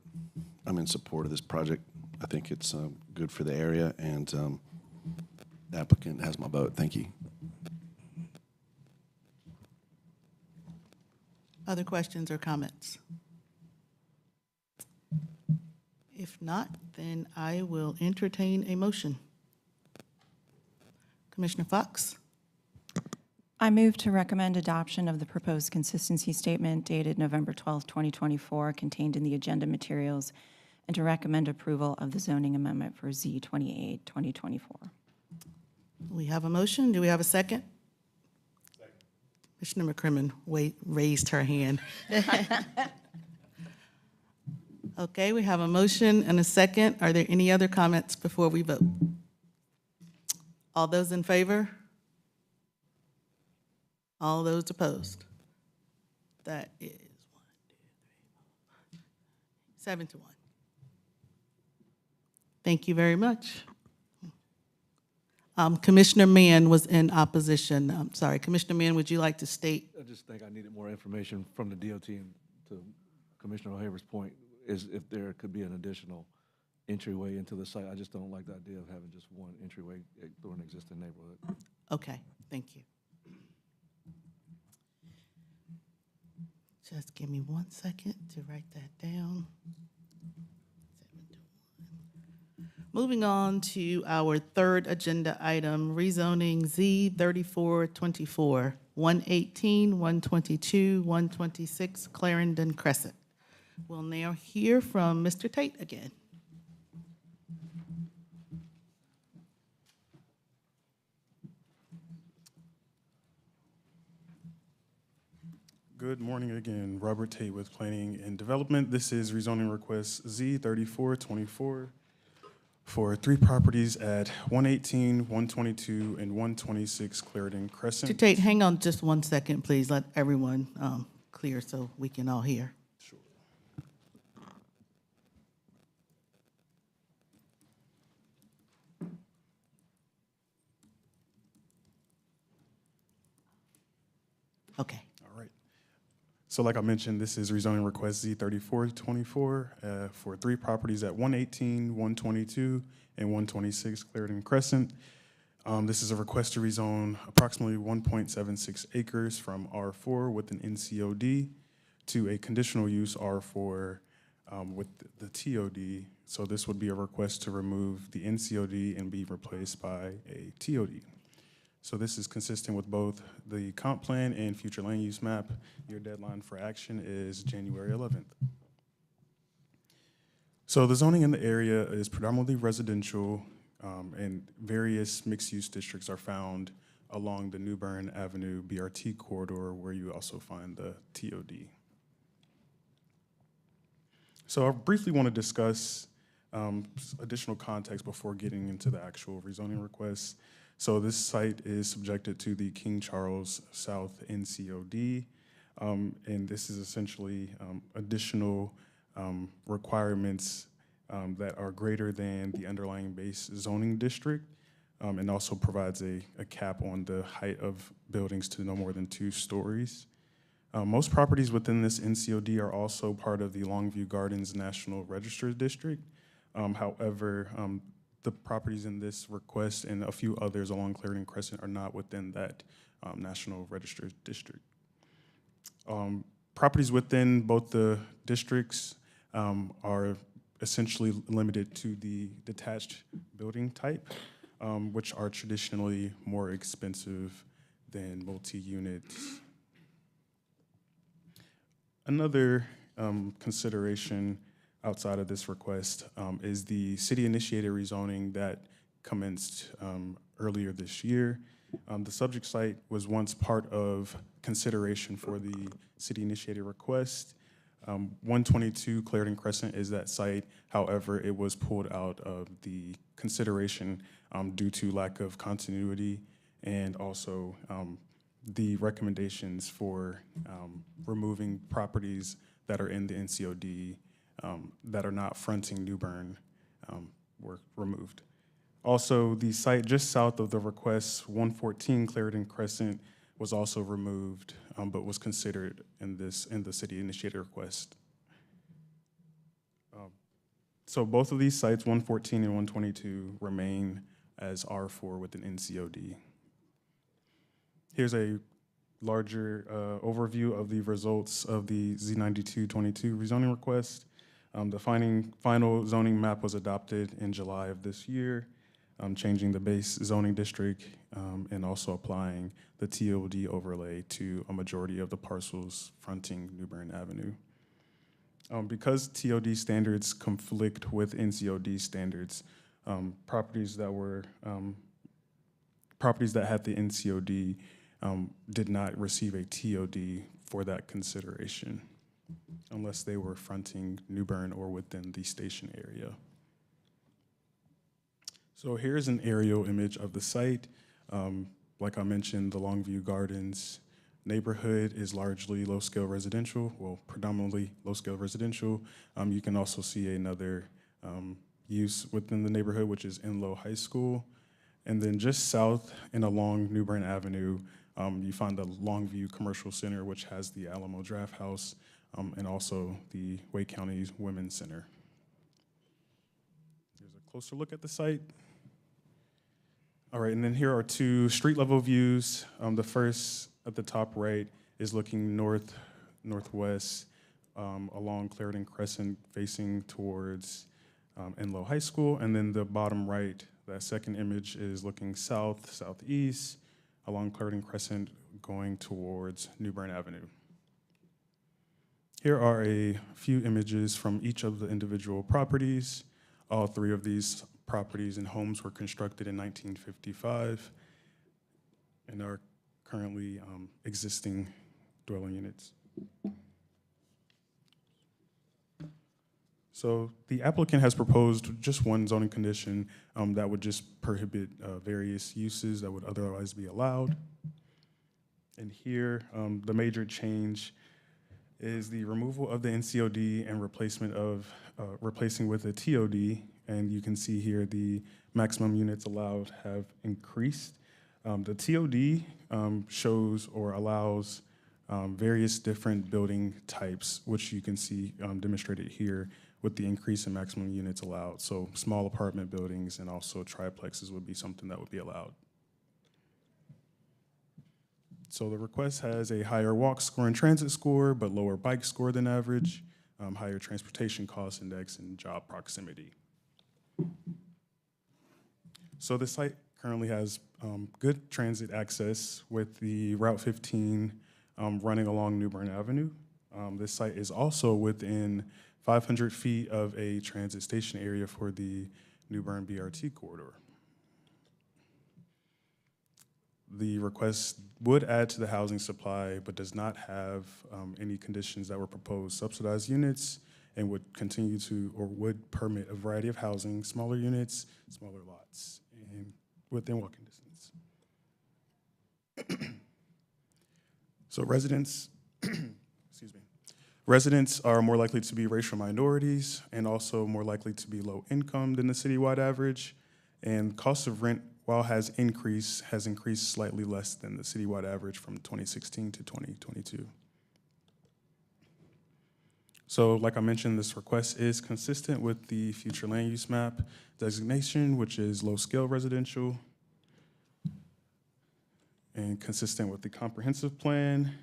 I'm in support of this project. I think it's good for the area, and the applicant has my vote. Thank you. Other questions or comments? If not, then I will entertain a motion. Commissioner Fox? I move to recommend adoption of the proposed consistency statement dated November 12, 2024, contained in the agenda materials, and to recommend approval of the zoning amendment for Z28, 2024. We have a motion. Do we have a second? Commissioner McCrimmon raised her hand. Okay, we have a motion and a second. Are there any other comments before we vote? All those in favor? All those opposed? That is 7 to 1. Thank you very much. Commissioner Mann was in opposition. I'm sorry. Commissioner Mann, would you like to state? I just think I needed more information from the DOT, and to Commissioner O'Haver's point, is if there could be an additional entryway into the site. I just don't like the idea of having just one entryway through an existing neighborhood. Okay, thank you. Just give me 1 second to write that down. 7 to 1. Moving on to our third agenda item, rezoning Z3424, 118, 122, 126 Clarendon Crescent. We'll now hear from Mr. Tate again. Good morning again. Robert Tate with Planning and Development. This is rezoning request Z3424 for 3 properties at 118, 122, and 126 Clarendon Crescent. Mr. Tate, hang on just 1 second, please. Let everyone clear so we can all hear. Sure. Okay. All right. So like I mentioned, this is rezoning request Z3424 for 3 properties at 118, 122, and 126 Clarendon Crescent. This is a request to rezone approximately 1.76 acres from R4 with an NCOD to a conditional use R4 with the TOD. So this would be a request to remove the NCOD and be replaced by a TOD. So this is consistent with both the comp plan and future land use map. Your deadline for action is January 11th. So the zoning in the area is predominantly residential, and various mixed-use districts are found along the New Bern Avenue BRT corridor, where you also find the TOD. So I briefly want to discuss additional context before getting into the actual rezoning requests. So this site is subjected to the King Charles South NCOD, and this is essentially additional requirements that are greater than the underlying base zoning district, and also provides a cap on the height of buildings to no more than 2 stories. Most properties within this NCOD are also part of the Longview Gardens National Register District. However, the properties in this request and a few others along Clarendon Crescent are not within that National Register District. Properties within both the districts are essentially limited to the detached building type, which are traditionally more expensive than multi-units. Another consideration outside of this request is the city-initiated rezoning that commenced earlier this year. The subject site was once part of consideration for the city-initiated request. 122 Clarendon Crescent is that site. However, it was pulled out of the consideration due to lack of continuity and also the recommendations for removing properties that are in the NCOD that are not fronting New Bern were removed. Also, the site just south of the request, 114 Clarendon Crescent, was also removed, but was considered in the city-initiated request. So both of these sites, 114 and 122, remain as R4 with an NCOD. Here's a larger overview of the results of the Z9222 rezoning request. The final zoning map was adopted in July of this year, changing the base zoning district and also applying the TOD overlay to a majority of the parcels fronting New Bern Avenue. Because TOD standards conflict with NCOD standards, properties that had the NCOD did not receive a TOD for that consideration, unless they were fronting New Bern or within the station area. So here's an aerial image of the site. Like I mentioned, the Longview Gardens neighborhood is largely low-scale residential, well, predominantly low-scale residential. You can also see another use within the neighborhood, which is Enloe High School. And then just south and along New Bern Avenue, you find the Longview Commercial Center, which has the Alamo Draft House, and also the Wake County Women's Center. Here's a closer look at the site. All right, and then here are two street-level views. The first at the top right is looking northwest along Clarendon Crescent, facing towards Enloe High School, and then the bottom right, that second image, is looking southeast along Clarendon Crescent, going towards New Bern Avenue. Here are a few images from each of the individual properties. All three of these properties and homes were constructed in 1955 and are currently existing dwelling units. So the applicant has proposed just one zoning condition that would just prohibit various uses that would otherwise be allowed. And here, the major change is the removal of the NCOD and replacing with a TOD. And you can see here the maximum units allowed have increased. The TOD shows or allows various different building types, which you can see demonstrated here with the increase in maximum units allowed. So small apartment buildings and also triplexes would be something that would be allowed. So the request has a higher walk score and transit score, but lower bike score than average, higher transportation cost index, and job proximity. So the site currently has good transit access with the Route 15 running along New Bern Avenue. This site is also within 500 feet of a transit station area for the New Bern BRT corridor. The request would add to the housing supply, but does not have any conditions that were proposed subsidized units, and would continue to, or would permit a variety of housing, smaller units, smaller lots, and within walking distance. So residents, excuse me, residents are more likely to be racial minorities and also more likely to be low income than the citywide average. And cost of rent, while has increased slightly less than the citywide average from 2016 to 2022. So like I mentioned, this request is consistent with the future land use map designation, which is low scale residential, and consistent with the comprehensive plan.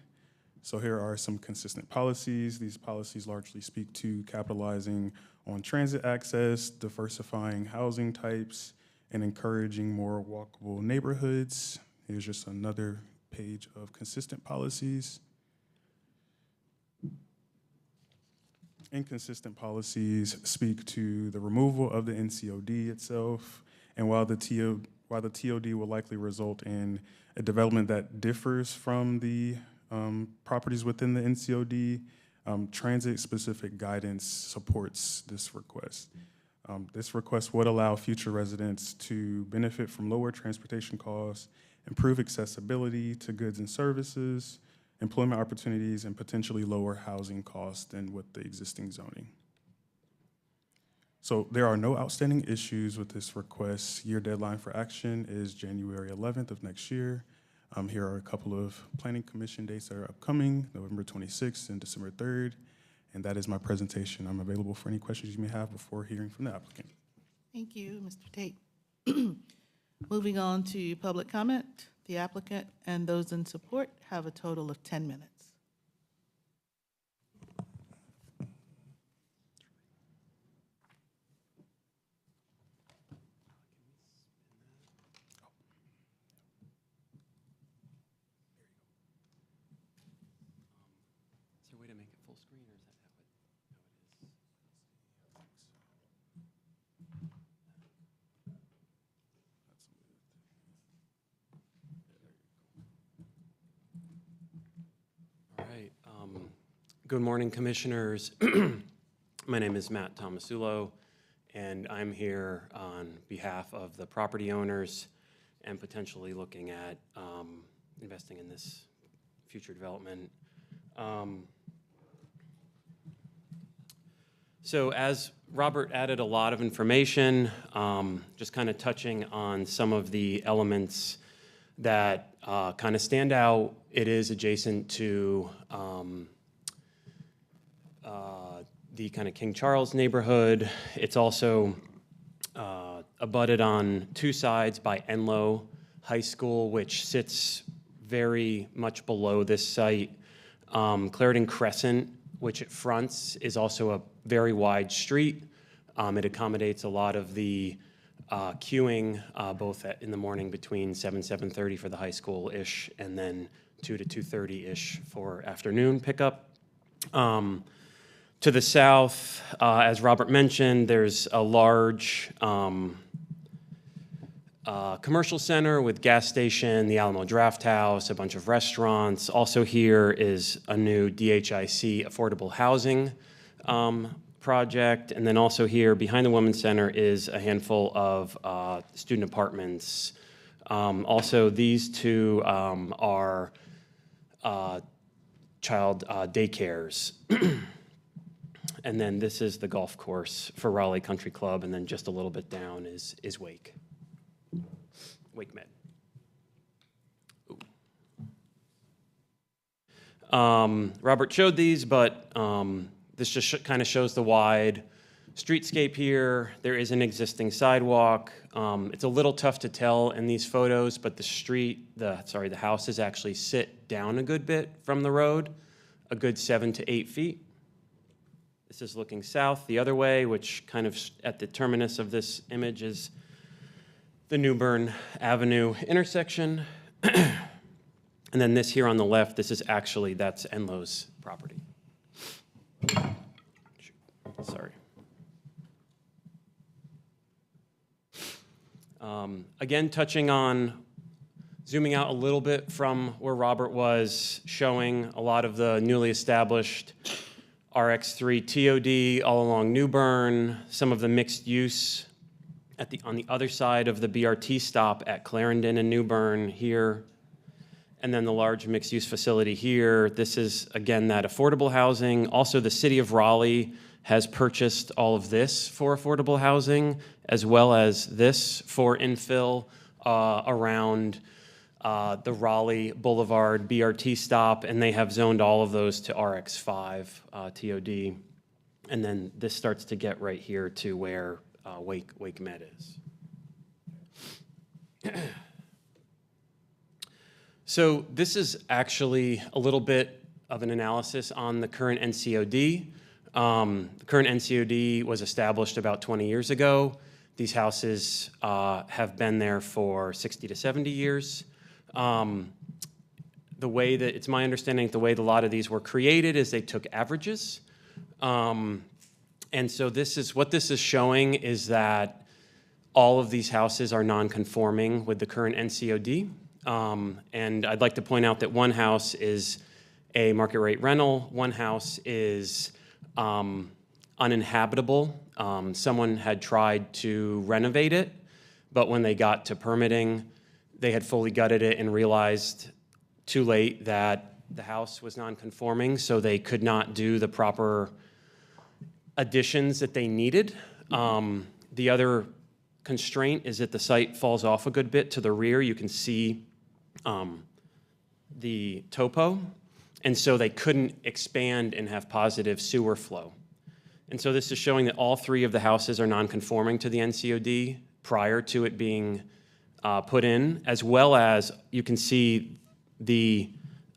So here are some consistent policies. These policies largely speak to capitalizing on transit access, diversifying housing types, and encouraging more walkable neighborhoods. Here's just another page of consistent policies. Inconsistent policies speak to the removal of the NCOD itself, and while the TOD will likely result in a development that differs from the properties within the NCOD, transit-specific guidance supports this request. This request would allow future residents to benefit from lower transportation costs, improve accessibility to goods and services, employment opportunities, and potentially lower housing costs than with the existing zoning. So there are no outstanding issues with this request. Your deadline for action is January 11th of next year. Here are a couple of Planning Commission dates that are upcoming, November 26th and December 3rd. And that is my presentation. I'm available for any questions you may have before hearing from the applicant. Thank you, Mr. Tate. Moving on to public comment. The applicant and those in support have a total of 10 minutes. Is there a way to make it full screen, or is that how it is? All right. Good morning, commissioners. My name is Matt Tomasulo, and I'm here on behalf of the property owners and potentially looking at investing in this future development. So as Robert added a lot of information, just kind of touching on some of the elements that kind of stand out. It is adjacent to the kind of King Charles neighborhood. It's also abutted on two sides by Enloe High School, which sits very much below this site. Clarendon Crescent, which it fronts, is also a very wide street. It accommodates a lot of the queuing, both in the morning between 7:30 for the high school-ish, and then 2 to 2:30-ish for afternoon pickup. To the south, as Robert mentioned, there's a large commercial center with gas station, the Alamo Draft House, a bunch of restaurants. Also here is a new DHIC affordable housing project. And then also here behind the Women's Center is a handful of student apartments. Also, these two are child daycares. And then this is the golf course for Raleigh Country Club, and then just a little bit down is Wake Med. Robert showed these, but this just kind of shows the wide streetscape here. There is an existing sidewalk. It's a little tough to tell in these photos, but the houses actually sit down a good bit from the road, a good 7 to 8 feet. This is looking south the other way, which kind of at the terminus of this image is the New Bern Avenue intersection. And then this here on the left, that's Enloe's property. Sorry. Again, zooming out a little bit from where Robert was, showing a lot of the newly established RX3 TOD all along New Bern, some of the mixed use on the other side of the BRT stop at Clarendon and New Bern here, and then the large mixed-use facility here. This is, again, that affordable housing. Also, the city of Raleigh has purchased all of this for affordable housing, as well as this for infill around the Raleigh Boulevard BRT stop, and they have zoned all of those to RX5 TOD. And then this starts to get right here to where Wake Med is. So this is actually a little bit of an analysis on the current NCOD. The current NCOD was established about 20 years ago. These houses have been there for 60 to 70 years. The way that, it's my understanding, the way a lot of these were created is they took averages. And so what this is showing is that all of these houses are non-conforming with the current NCOD. And I'd like to point out that one house is a market rate rental, one house is uninhabitable. Someone had tried to renovate it, but when they got to permitting, they had fully gutted it and realized too late that the house was non-conforming, so they could not do the proper additions that they needed. The other constraint is that the site falls off a good bit to the rear. You can see the topo, and so they couldn't expand and have positive sewer flow. And so this is showing that all three of the houses are non-conforming to the NCOD prior to it being put in, as well as you can see the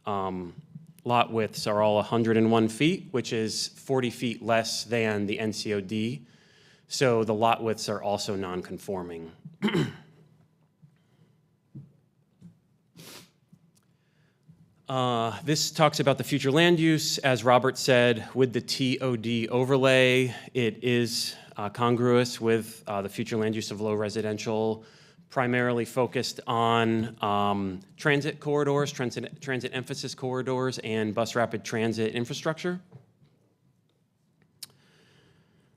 lot widths are all 101 feet, which is 40 feet less than the NCOD. So the lot widths are also non-conforming. This talks about the future land use. As Robert said, with the TOD overlay, it is congruous with the future land use of low residential, primarily focused on transit corridors, transit emphasis corridors, and bus rapid transit infrastructure.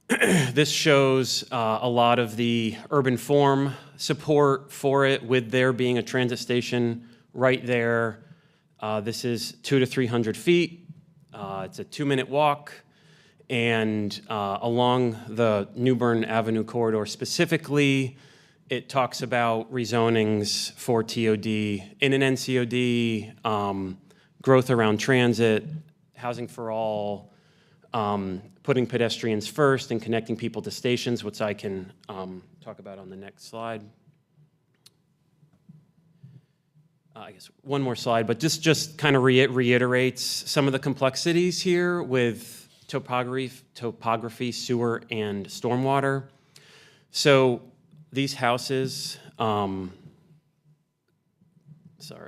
This shows a lot of the urban form support for it, with there being a transit station right there. This is 200 to 300 feet. It's a 2-minute walk. And along the New Bern Avenue corridor specifically, it talks about rezonings for TOD in an NCOD, growth around transit, housing for all, putting pedestrians first and connecting people to stations, which I can talk about on the next slide. I guess one more slide, but just kind of reiterates some of the complexities here with topography, sewer, and stormwater. So these houses, sorry,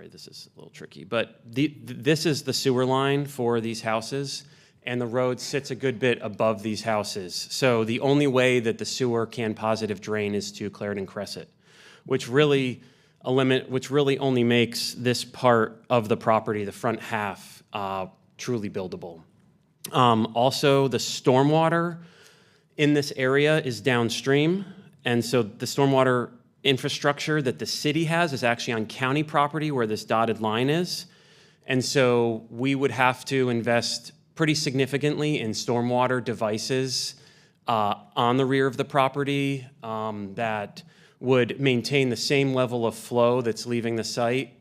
this is a little tricky, but this is the sewer line for these houses, and the road sits a good bit above these houses. So the only way that the sewer can positive drain is to Clarendon Crescent, which really only makes this part of the property, the front half, truly buildable. Also, the stormwater in this area is downstream, and so the stormwater infrastructure that the city has is actually on county property where this dotted line is. And so we would have to invest pretty significantly in stormwater devices on the rear of the property that would maintain the same level of flow that's leaving the site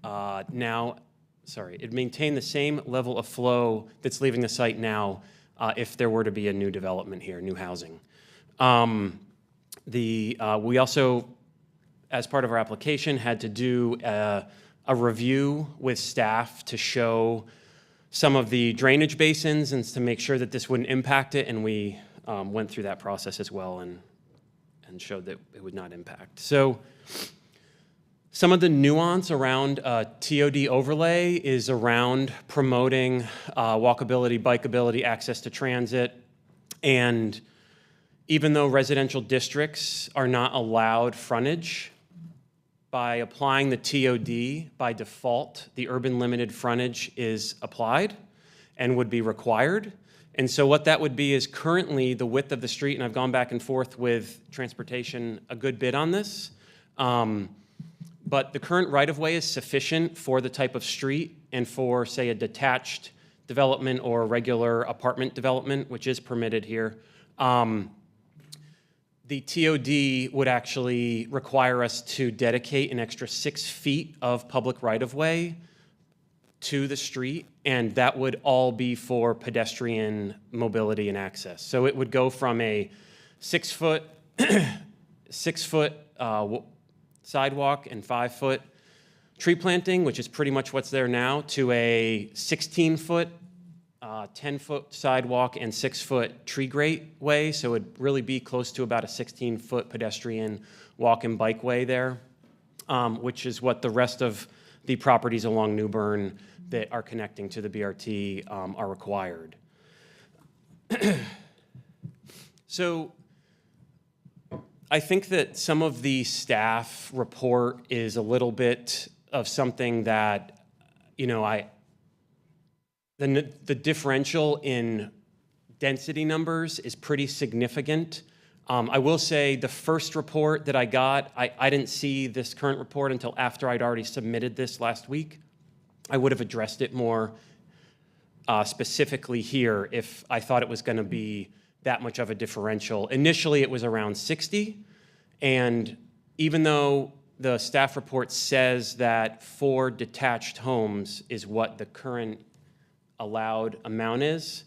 it'd maintain the same level of flow that's leaving the site now if there were to be a new development here, new housing. We also, as part of our application, had to do a review with staff to show some of the drainage basins and to make sure that this wouldn't impact it, and we went through that process as well and showed that it would not impact. So some of the nuance around TOD overlay is around promoting walkability, bikeability, access to transit, and even though residential districts are not allowed frontage, by applying the TOD, by default, the urban limited frontage is applied and would be required. And so what that would be is currently the width of the street, and I've gone back and forth with transportation a good bit on this, but the current right-of-way is sufficient for the type of street and for, say, a detached development or a regular apartment development, which is permitted here. The TOD would actually require us to dedicate an extra 6 feet of public right-of-way to the street, and that would all be for pedestrian mobility and access. So it would go from a 6-foot sidewalk and 5-foot tree planting, which is pretty much what's there now, to a 16-foot 10-foot sidewalk and 6-foot tree grate way, so it'd really be close to about a 16-foot pedestrian walk and bike way there, which is what the rest of the properties along New Bern that are connecting to the BRT are required. So I think that some of the staff report is a little bit of something that, you know, the differential in density numbers is pretty significant. I will say the first report that I got, I didn't see this current report until after I'd already submitted this last week. I would have addressed it more specifically here if I thought it was going to be that much of a differential. Initially, it was around 60, and even though the staff report says that 4 detached homes is what the current allowed amount is,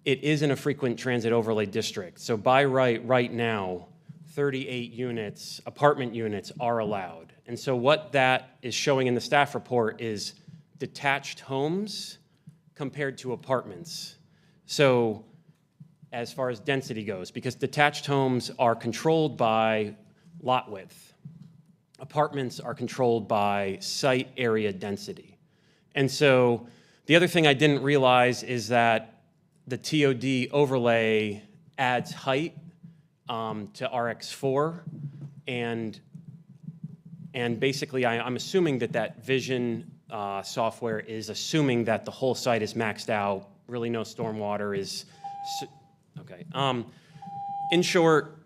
it is in a frequent transit overlay district. So by right now, 38 units, apartment units are allowed. And so what that is showing in the staff report is detached homes compared to apartments. So as far as density goes, because detached homes are controlled by lot width. Apartments are controlled by site area density. And so the other thing I didn't realize is that the TOD overlay adds height to RX4, and basically I'm assuming that vision software is assuming that the whole site is maxed out, really no stormwater is, okay. In short,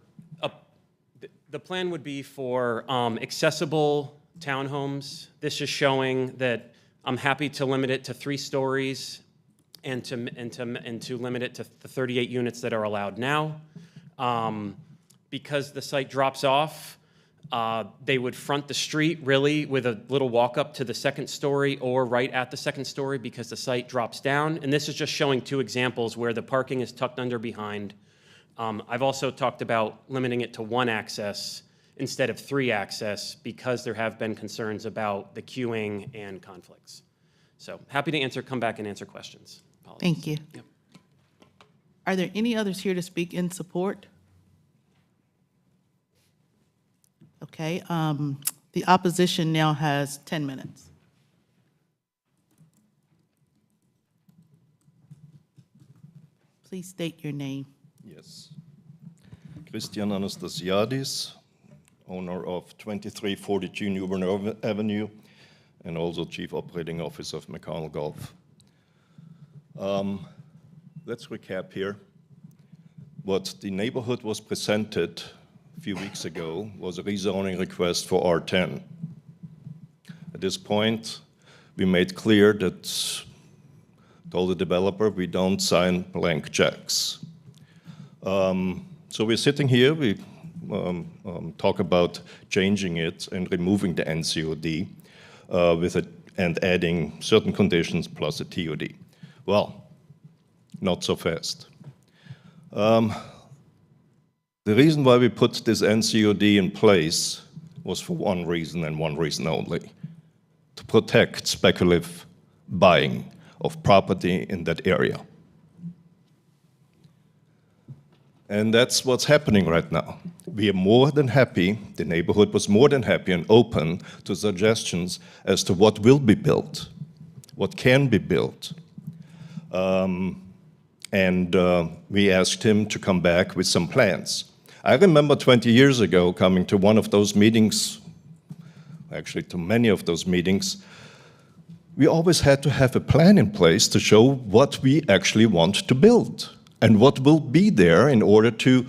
the plan would be for accessible townhomes. This is showing that I'm happy to limit it to 3 stories and to limit it to the 38 units that are allowed now. Because the site drops off, they would front the street really with a little walk up to the 2nd story or right at the 2nd story because the site drops down. And this is just showing 2 examples where the parking is tucked under behind. I've also talked about limiting it to 1 access instead of 3 access because there have been concerns about the queuing and conflicts. So happy to come back and answer questions. Apologies. Thank you. Yep. Are there any others here to speak in support? Okay, the opposition now has 10 minutes. Please state your name. Yes. Christian Anastasiadis, owner of 2342 New Bern Avenue, and also Chief Operating Officer of McConnell Golf. Let's recap here. What the neighborhood was presented a few weeks ago was a rezoning request for R10. At this point, we made clear that told the developer we don't sign blank checks. So we're sitting here, we talk about changing it and removing the NCOD and adding certain conditions plus a TOD. Well, not so fast. The reason why we put this NCOD in place was for one reason and one reason only: to protect speculative buying of property in that area. And that's what's happening right now. We are more than happy, the neighborhood was more than happy and open to suggestions as to what will be built, what can be built. We asked him to come back with some plans. I remember 20 years ago coming to one of those meetings, actually to many of those meetings. We always had to have a plan in place to show what we actually want to build and what will be there in order to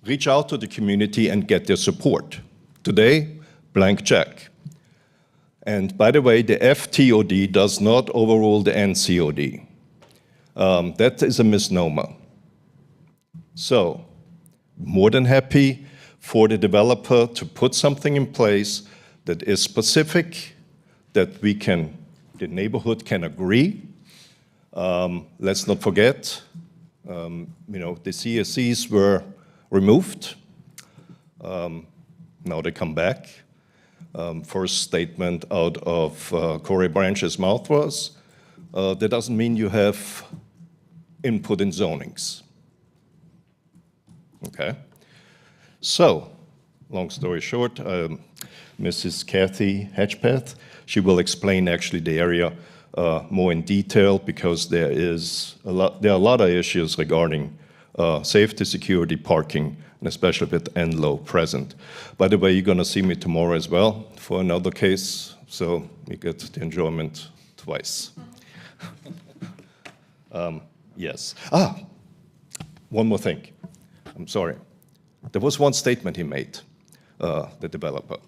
reach out to the community and get their support. Today, blank check. And by the way, the FTOD does not overrule the NCOD. That is a misnomer. So, more than happy for the developer to put something in place that is specific, that the neighborhood can agree. Let's not forget, the CSCs were removed. Now they come back. First statement out of Corey Branch's mouth was, that doesn't mean you have input in zonings. Okay? So, long story short, Mrs. Kathy Hedgepeth, she will explain actually the area more in detail because there are a lot of issues regarding safety, security, parking, and especially with NLO present. By the way, you're going to see me tomorrow as well for another case, so you get the enjoyment twice. Yes. One more thing. I'm sorry. There was one statement he made, the developer.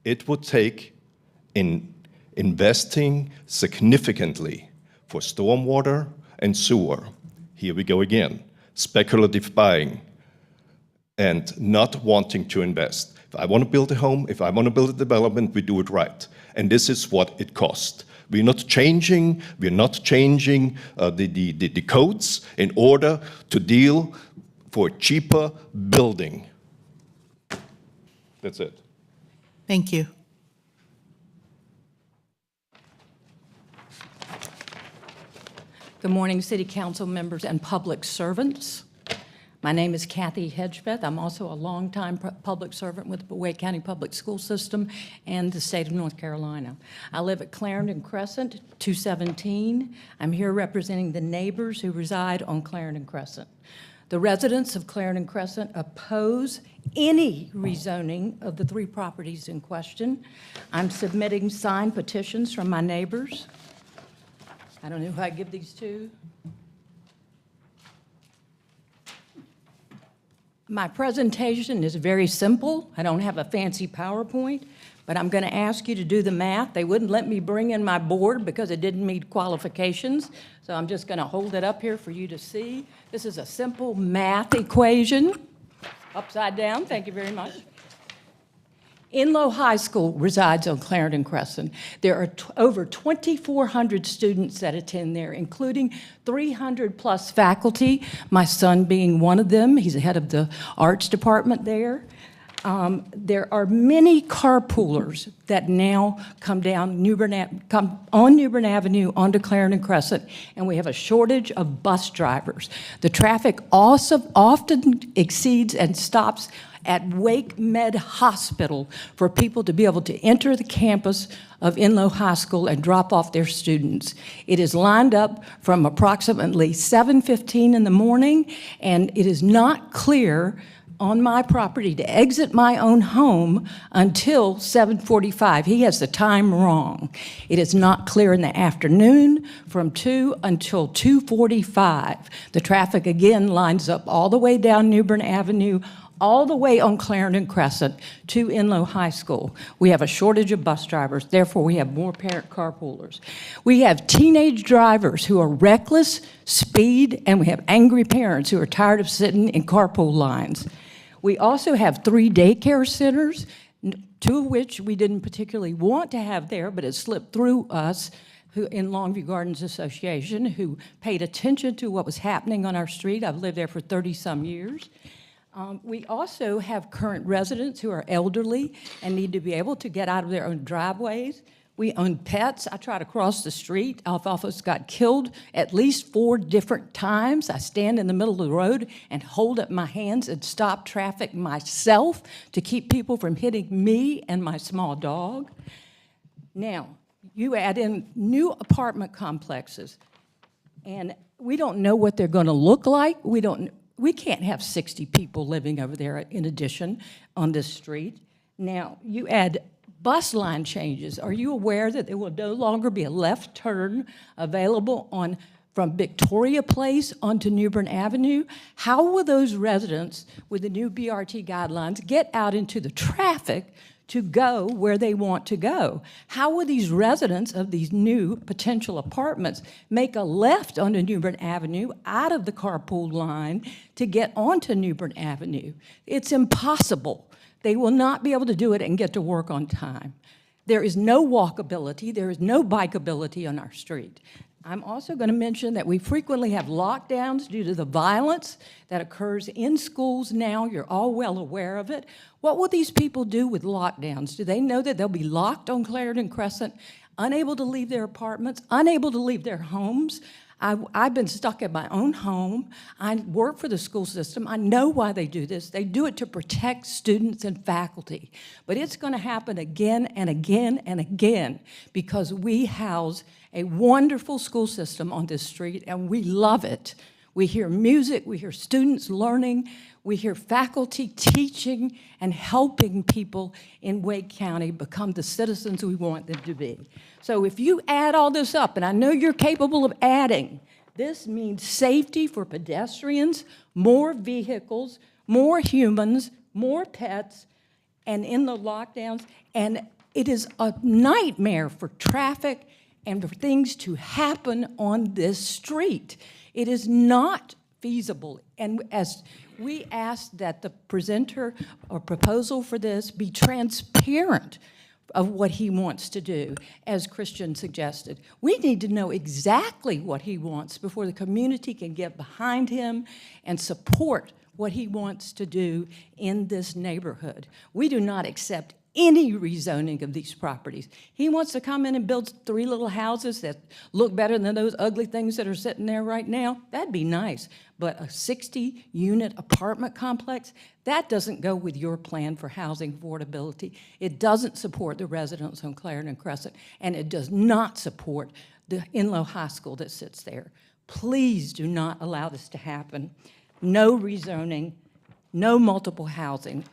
It would take in investing significantly for stormwater and sewer. Here we go again. Speculative buying and not wanting to invest. If I want to build a home, if I want to build a development, we do it right. And this is what it costs. We're not changing the codes in order to deal for cheaper building. That's it. Thank you. Good morning, City Council members and public servants. My name is Kathy Hedgepeth. I'm also a longtime public servant with the Wake County Public School System and the state of North Carolina. I live at Clarendon Crescent, 217. I'm here representing the neighbors who reside on Clarendon Crescent. The residents of Clarendon Crescent oppose any rezoning of the 3 properties in question. I'm submitting signed petitions from my neighbors. I don't know who I give these to. My presentation is very simple. I don't have a fancy PowerPoint, but I'm going to ask you to do the math. They wouldn't let me bring in my board because it didn't meet qualifications, so I'm just going to hold it up here for you to see. This is a simple math equation. Upside down, thank you very much. Inlow High School resides on Clarendon Crescent. There are over 2,400 students that attend there, including 300 plus faculty, my son being one of them. He's the head of the arts department there. There are many carpoolers that now come down come on New Bern Avenue onto Clarendon Crescent, and we have a shortage of bus drivers. The traffic also often exceeds and stops at Wake Med Hospital for people to be able to enter the campus of Inlow High School and drop off their students. It is lined up from approximately 7:15 in the morning, and it is not clear on my property to exit my own home until 7:45. He has the time wrong. It is not clear in the afternoon from 2 until 2:45. The traffic again lines up all the way down New Bern Avenue, all the way on Clarendon Crescent to Inlow High School. We have a shortage of bus drivers, therefore we have more parent carpoolers. We have teenage drivers who are reckless, speed, and we have angry parents who are tired of sitting in carpool lines. We also have 3 daycare centers, 2 of which we didn't particularly want to have there, but it slipped through us in Longview Gardens Association, who paid attention to what was happening on our street. I've lived there for 30-some years. We also have current residents who are elderly and need to be able to get out of their own driveways. We own pets. I try to cross the street. Alfalfa's got killed at least 4 different times. I stand in the middle of the road and hold up my hands and stop traffic myself to keep people from hitting me and my small dog. Now, you add in new apartment complexes, and we don't know what they're going to look like. We can't have 60 people living over there in addition on this street. Now, you add bus line changes. Are you aware that there will no longer be a left turn available from Victoria Place onto New Bern Avenue? How will those residents with the new BRT guidelines get out into the traffic to go where they want to go? How will these residents of these new potential apartments make a left onto New Bern Avenue out of the carpool line to get onto New Bern Avenue? It's impossible. They will not be able to do it and get to work on time. There is no walkability, there is no bikeability on our street. I'm also going to mention that we frequently have lockdowns due to the violence that occurs in schools now. You're all well aware of it. What will these people do with lockdowns? Do they know that they'll be locked on Clarendon Crescent unable to leave their apartments, unable to leave their homes. I've been stuck in my own home. I work for the school system. I know why they do this. They do it to protect students and faculty. But it's going to happen again and again and again because we house a wonderful school system on this street, and we love it. We hear music, we hear students learning, we hear faculty teaching and helping people in Wake County become the citizens we want them to be. So if you add all this up, and I know you're capable of adding, this means safety for pedestrians, more vehicles, more humans, more pets, and in the lockdowns, and it is a nightmare for traffic and for things to happen on this street. It is not feasible. And as we ask that the presenter or proposal for this be transparent of what he wants to do, as Christian suggested. We need to know exactly what he wants before the community can get behind him and support what he wants to do in this neighborhood. We do not accept any rezoning of these properties. He wants to come in and build 3 little houses that look better than those ugly things that are sitting there right now. That'd be nice. But a 60-unit apartment complex, that doesn't go with your plan for housing affordability. It doesn't support the residents on Clarendon Crescent, and it does not support the Inlow High School that sits there. Please do not allow this to happen. No rezoning, no multiple housing.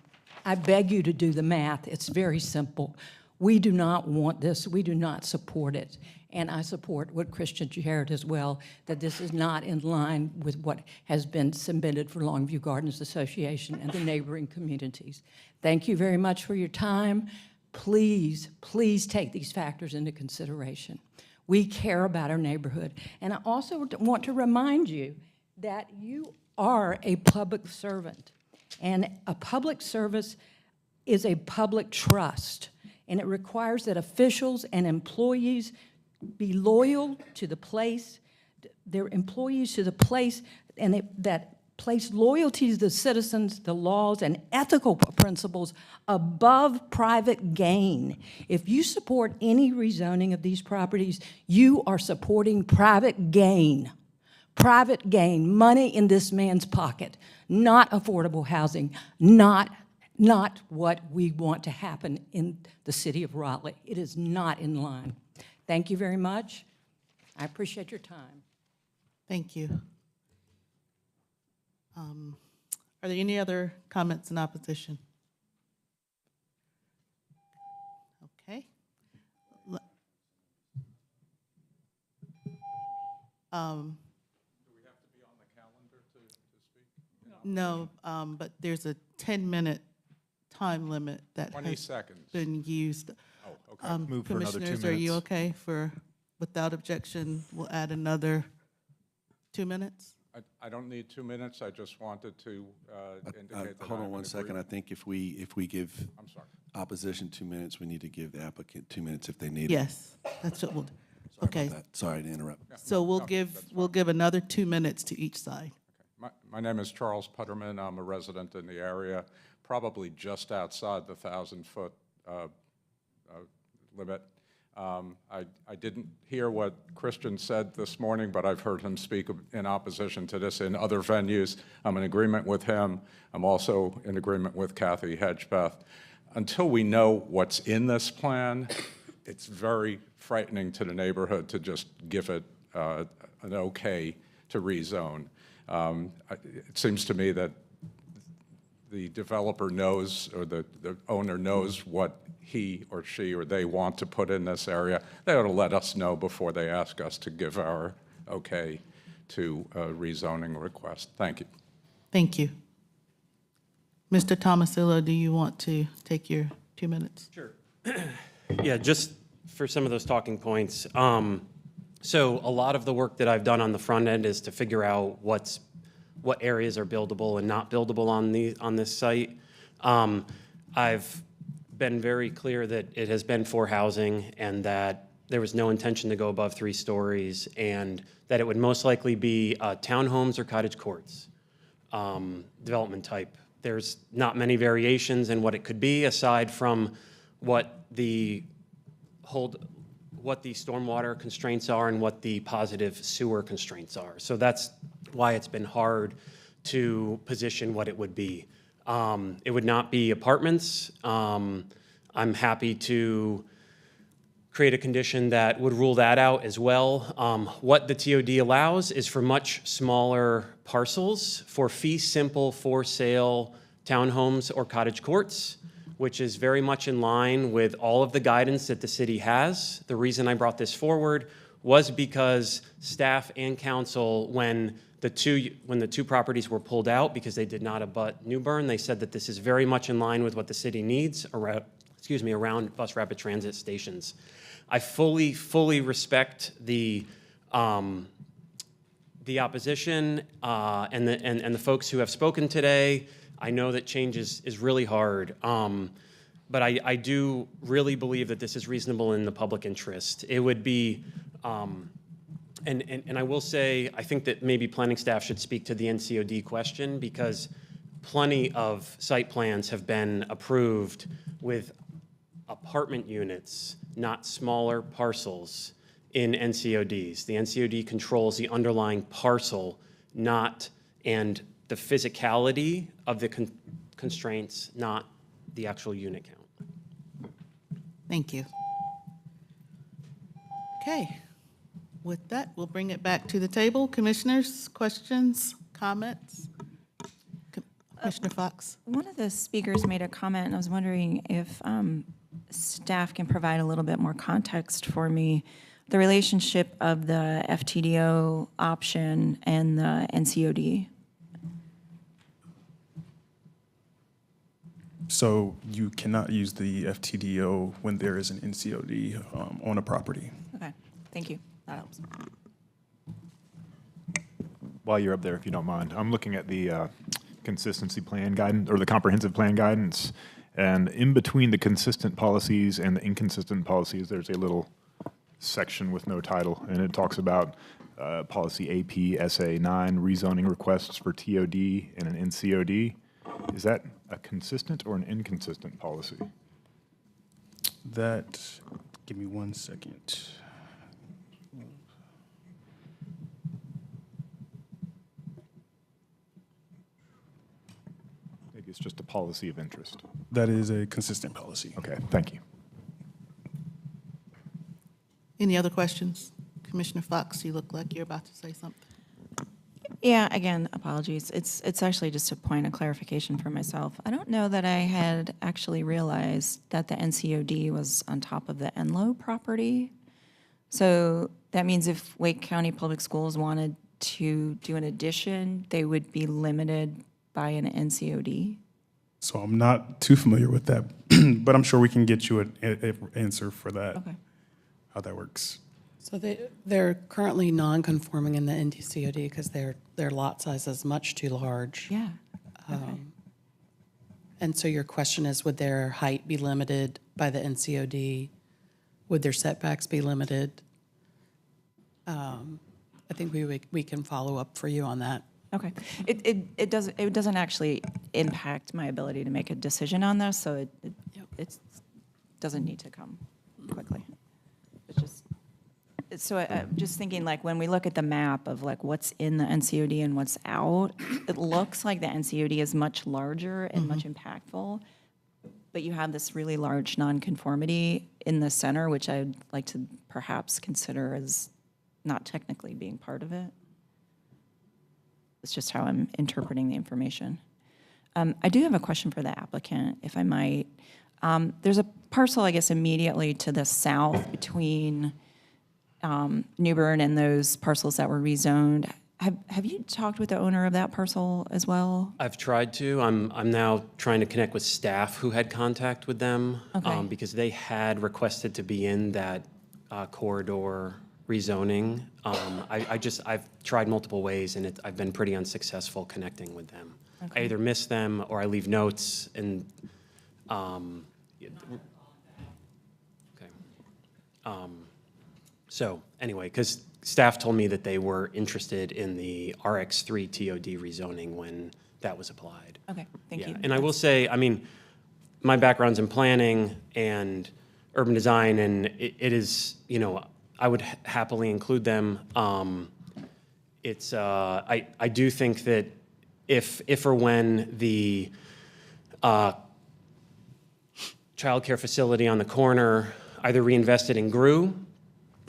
I beg you to do the math. It's very simple. We do not want this. We do not support it. And I support what Christian shared as well, that this is not in line with what has been submitted for Longview Gardens Association and the neighboring communities. Thank you very much for your time. Please, please take these factors into consideration. We care about our neighborhood. And I also want to remind you that you are a public servant. And a public service is a public trust, and it requires that officials and employees be loyal to the place, their employees to the place, and that place loyalty to the citizens, the laws, and ethical principles above private gain. If you support any rezoning of these properties, you are supporting private gain. Private gain, money in this man's pocket, not affordable housing, not what we want to happen in the city of Raleigh. It is not in line. Thank you very much. I appreciate your time. Thank you. Are there any other comments in opposition? Okay. No, but there's a 10-minute time limit that 20 has seconds. been used. Oh, okay. Move for another 2 Commissioners, are you minutes. okay for, without objection, we'll add another 2 minutes? I don't need 2 minutes. I just wanted to indicate that Hold on I'm one in second. I agreement. think if we give I'm sorry. opposition 2 minutes, we need to give the applicant 2 minutes if they need it. Yes, that's what we'll do. Sorry Okay, about that. Sorry to interrupt. so we'll give another 2 minutes to each side. My name is Charles Putterman. I'm a resident in the area, probably just outside the 1,000-foot limit. I didn't hear what Christian said this morning, but I've heard him speak in opposition to this in other venues. I'm in agreement with him. I'm also in agreement with Kathy Hedgepeth. Until we know what's in this plan, it's very frightening to the neighborhood to just give it an okay to rezone. It seems to me that the developer knows, or the owner knows what he or she or they want to put in this area. They ought to let us know before they ask us to give our okay to a rezoning request. Thank you. Thank you. Mr. Tomasillo, do you want to take your 2 minutes? Sure. Yeah, just for some of those talking points. So a lot of the work that I've done on the front end is to figure out what areas are buildable and not buildable on this site. I've been very clear that it has been for housing and that there was no intention to go above 3 stories and that it would most likely be townhomes or cottage courts development type. There's not many variations in what it could be aside from what the what the stormwater constraints are and what the positive sewer constraints are. So that's why it's been hard to position what it would be. It would not be apartments. I'm happy to create a condition that would rule that out as well. What the TOD allows is for much smaller parcels for fee simple for sale townhomes or cottage courts, which is very much in line with all of the guidance that the city has. The reason I brought this forward was because staff and council, when the two properties were pulled out because they did not abut New Bern, they said that this is very much in line with what the city needs around bus rapid transit stations. I fully respect the opposition and the folks who have spoken today. I know that change is really hard, but I do really believe that this is reasonable in the public interest. It would be, and I will say, I think that maybe planning staff should speak to the NCOD question, because plenty of site plans have been approved with apartment units, not smaller parcels, in NCODs. The NCOD controls the underlying parcel, and the physicality of the constraints, not the actual unit count. Thank you. Okay. With that, we'll bring it back to the table. Commissioners, questions, comments? Commissioner Fox? One of the speakers made a comment, and I was wondering if staff can provide a little bit more context for me. The relationship of the FTDO option and the NCOD. So you cannot use the FTDO when there is an NCOD on a property. Okay, thank you. That helps. While you're up there, if you don't mind, I'm looking at the consistency plan guidance, or the comprehensive plan guidance, and in between the consistent policies and the inconsistent policies, there's a little section with no title, and it talks about policy APSA 9, rezoning requests for TOD and an NCOD. Is that a consistent or an inconsistent policy? That, give me 1 second. Maybe it's just a policy of interest. That is a consistent policy. Okay, thank you. Any other questions? Commissioner Fox, you look like you're about to say something. Yeah, again, apologies. It's actually just a point of clarification for myself. I don't know that I had actually realized that the NCOD was on top of the Enloe property. So that means if Wake County Public Schools wanted to do an addition, they would be limited by an NCOD? So I'm not too familiar with that, but I'm sure we can get you an answer for that, Okay. how that works. So they're currently non-conforming in the NCOD because their lot size is much too large. Yeah. And so your question is, would their height be limited by the NCOD? Would their setbacks be limited? I think we can follow up for you on that. Okay. It doesn't actually impact my ability to make a decision on this, so it doesn't need to come quickly. It's just, so I'm just thinking, like, when we look at the map of like what's in the NCOD and what's out, it looks like the NCOD is much larger and much impactful, but you have this really large nonconformity in the center, which I'd like to perhaps consider as not technically being part of it. It's just how I'm interpreting the information. I do have a question for the applicant, if I might. There's a parcel, I guess, immediately to the south between New Bern and those parcels that were rezoned. Have you talked with the owner of that parcel as well? I've tried to. I'm now trying to connect with staff who had contact with them, Okay. Because they had requested to be in that corridor rezoning. I've tried multiple ways, and I've been pretty unsuccessful connecting with them. Okay. I either miss them or I leave notes, and so anyway, because staff told me that they were interested in the RX3 TOD rezoning when that was applied. Okay, thank you. And I will say, I mean, my background's in planning, and urban design, and it is, you know, I would happily include them. I do think that if or when the childcare facility on the corner either reinvested and grew,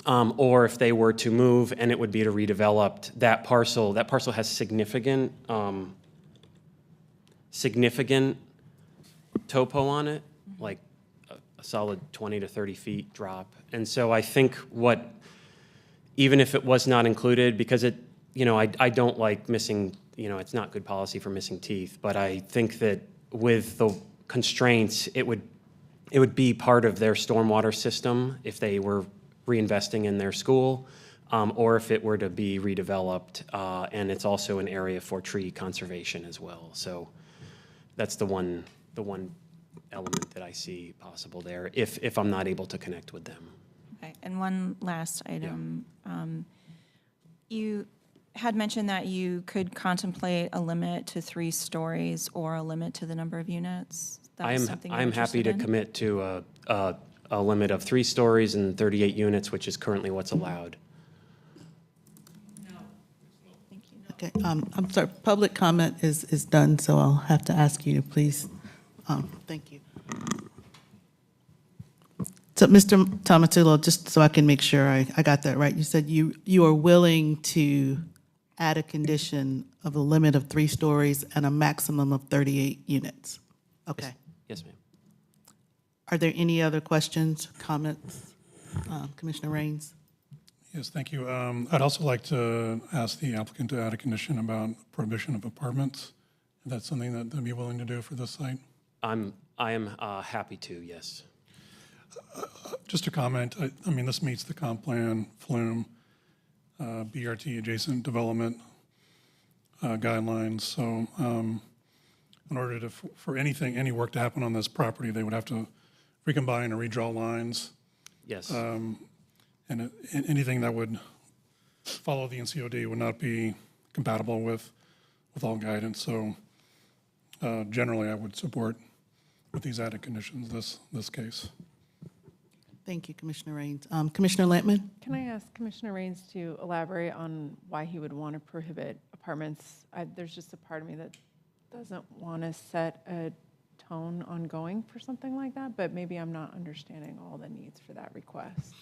or if they were to move and it would be to redeveloped, that parcel has significant topo on it, like a solid 20 to 30 feet drop. And so I think even if it was not included, because I don't like missing, it's not good policy for missing teeth, but I think that with the constraints, it would be part of their stormwater system if they were reinvesting in their school, or if it were to be redeveloped, and it's also an area for tree conservation as well. So that's the one element that I see possible there, if I'm not able to connect with them. Okay, and one last item. You had mentioned that you could contemplate a limit to 3 stories or a limit to the number of units. That was something you're I'm happy to interested in? commit to a limit of 3 stories and 38 units, which is currently what's allowed. Okay, I'm sorry, public comment is done, so I'll have to ask you to please, thank you. So, Mr. Tomatillo, just so I can make sure I got that right, you said you are willing to add a condition of a limit of 3 stories and a maximum of 38 units? Okay. Yes, ma'am. Are there any other questions, comments? Commissioner Raines? Yes, thank you. I'd also like to ask the applicant to add a condition about prohibition of apartments. Is that something that they'd be willing to do for this site? I am happy to, yes. Just a comment, I mean, this meets the comp plan, flume, BRT adjacent development guidelines. So in order for any work to happen on this property, they would have to recombine or redraw lines. Yes. And anything that would follow the NCOD would not be compatible with all guidance. So generally, I would support with these added conditions this case. Thank you, Commissioner Raines. Commissioner Lampman? Can I ask Commissioner Raines to elaborate on why he would want to prohibit apartments? There's just a part of me that doesn't want to set a tone ongoing for something like that, but maybe I'm not understanding all the needs for that request.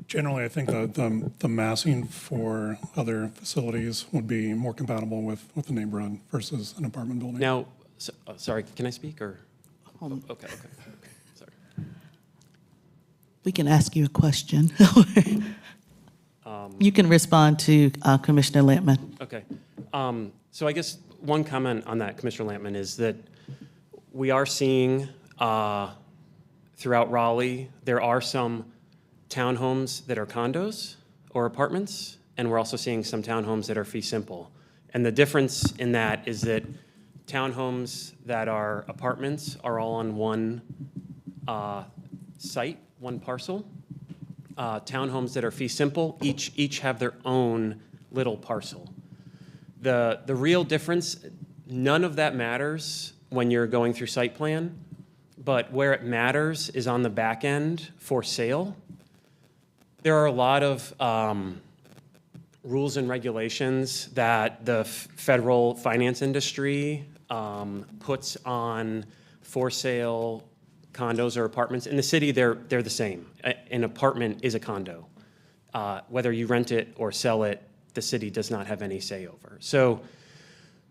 Generally, I think the massing for other facilities would be more compatible with the neighborhood versus an apartment building. Now, sorry, can I speak or? Okay. Sorry. We can ask you a question. You can respond to Commissioner Lampman. Okay. So I guess one comment on that, Commissioner Lampman, is that we are seeing throughout Raleigh, there are some townhomes that are condos or apartments, and we're also seeing some townhomes that are fee simple. And the difference in that is that townhomes that are apartments are all on one site, one parcel. Townhomes that are fee simple, each have their own little parcel. The real difference, none of that matters when you're going through site plan, but where it matters is on the back end for sale. There are a lot of rules and regulations that the federal finance industry puts on for sale condos or apartments. In the city, they're the same. An apartment is a condo. Whether you rent it or sell it, the city does not have any say over. So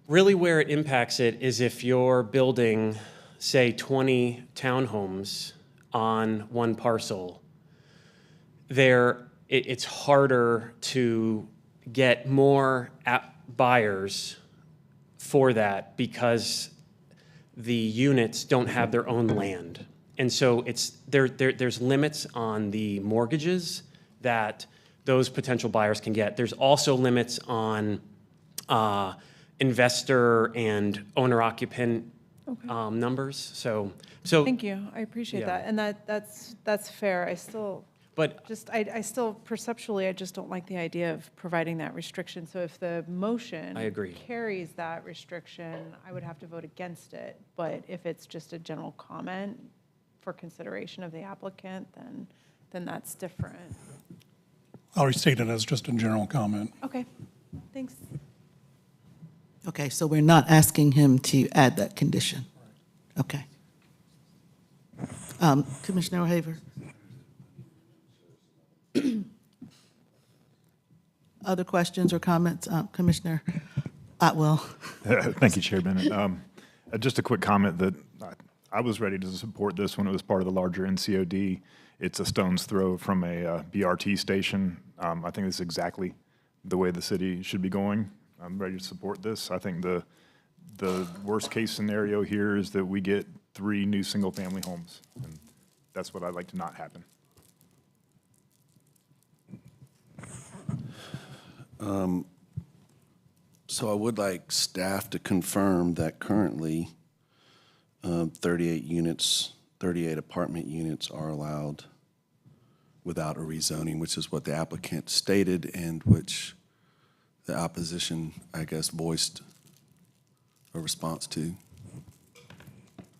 really where it impacts it is if you're building, say, 20 townhomes on one parcel, it's harder to get more buyers for that because the units don't have their own land. And so there's limits on the mortgages that those potential buyers can get. There's also limits on investor and owner-occupant numbers. So Thank you. I appreciate yeah. that. And that's fair. I still But Just, I still, perceptually, I just don't like the idea of providing that restriction. So if the motion I agree. carries that restriction, I would have to vote against it. But if it's just a general comment for consideration of the applicant, then that's different. I'll restate it as just a general comment. Okay, thanks. Okay, so we're not asking him to add that condition? Okay. Commissioner O'Haver? Other questions or comments? Commissioner Otwell? Thank you, Chair Bennett. Just a quick comment that I was ready to support this when it was part of the larger NCOD. It's a stone's throw from a BRT station. I think this is exactly the way the city should be going. I'm ready to support this. I think the worst case scenario here is that we get 3 new single-family homes, and that's what I'd like to not happen. So I would like staff to confirm that currently 38 units, 38 apartment units are allowed without a rezoning, which is what the applicant stated and which the opposition, I guess, voiced a response to.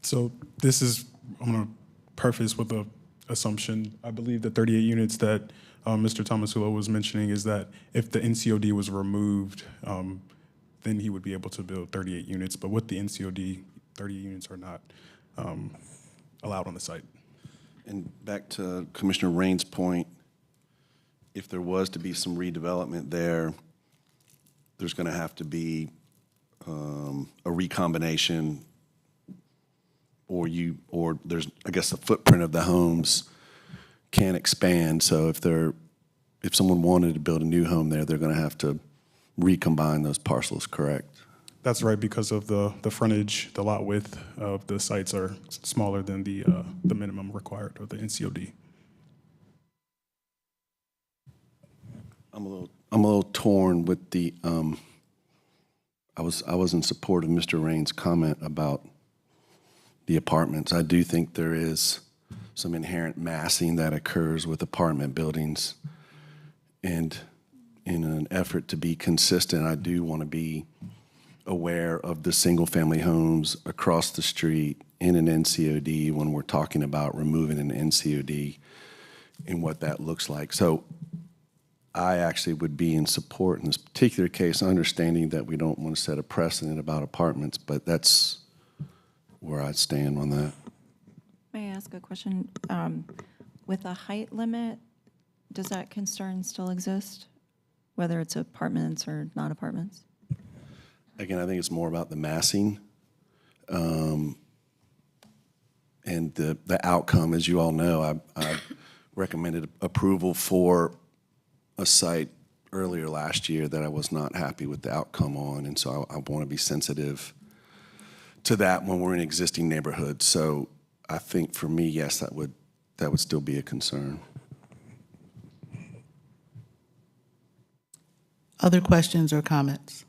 So this is, I'm going to preface with the assumption, I believe the 38 units that Mr. Tomasulo was mentioning is that if the NCOD was removed, then he would be able to build 38 units. But with the NCOD, 38 units are not allowed on the site. And back to Commissioner Rain's point, if there was to be some redevelopment there, there's going to have to be a recombination, or there's, I guess, the footprint of the homes can expand. So if someone wanted to build a new home there, they're going to have to recombine those parcels, correct? That's right, because of the frontage, the lot width of the sites are smaller than the minimum required of the NCOD. I'm a little torn with the. I was in support of Mr. Rain's comment about the apartments. I do think there is some inherent massing that occurs with apartment buildings, and in an effort to be consistent, I do want to be aware of the single-family homes across the street in an NCOD when we're talking about removing an NCOD and what that looks like. So I actually would be in support in this particular case, understanding that we don't want to set a precedent about apartments, but that's where I stand on that. May I ask a question? With a height limit, does that concern still exist, whether it's apartments or not apartments? Again, I think it's more about the massing and the outcome. As you all know, I recommended approval for a site earlier last year that I was not happy with the outcome on, and so I want to be sensitive to that when we're in existing neighborhoods. So I think for me, yes, that would still be a concern. Other questions or comments?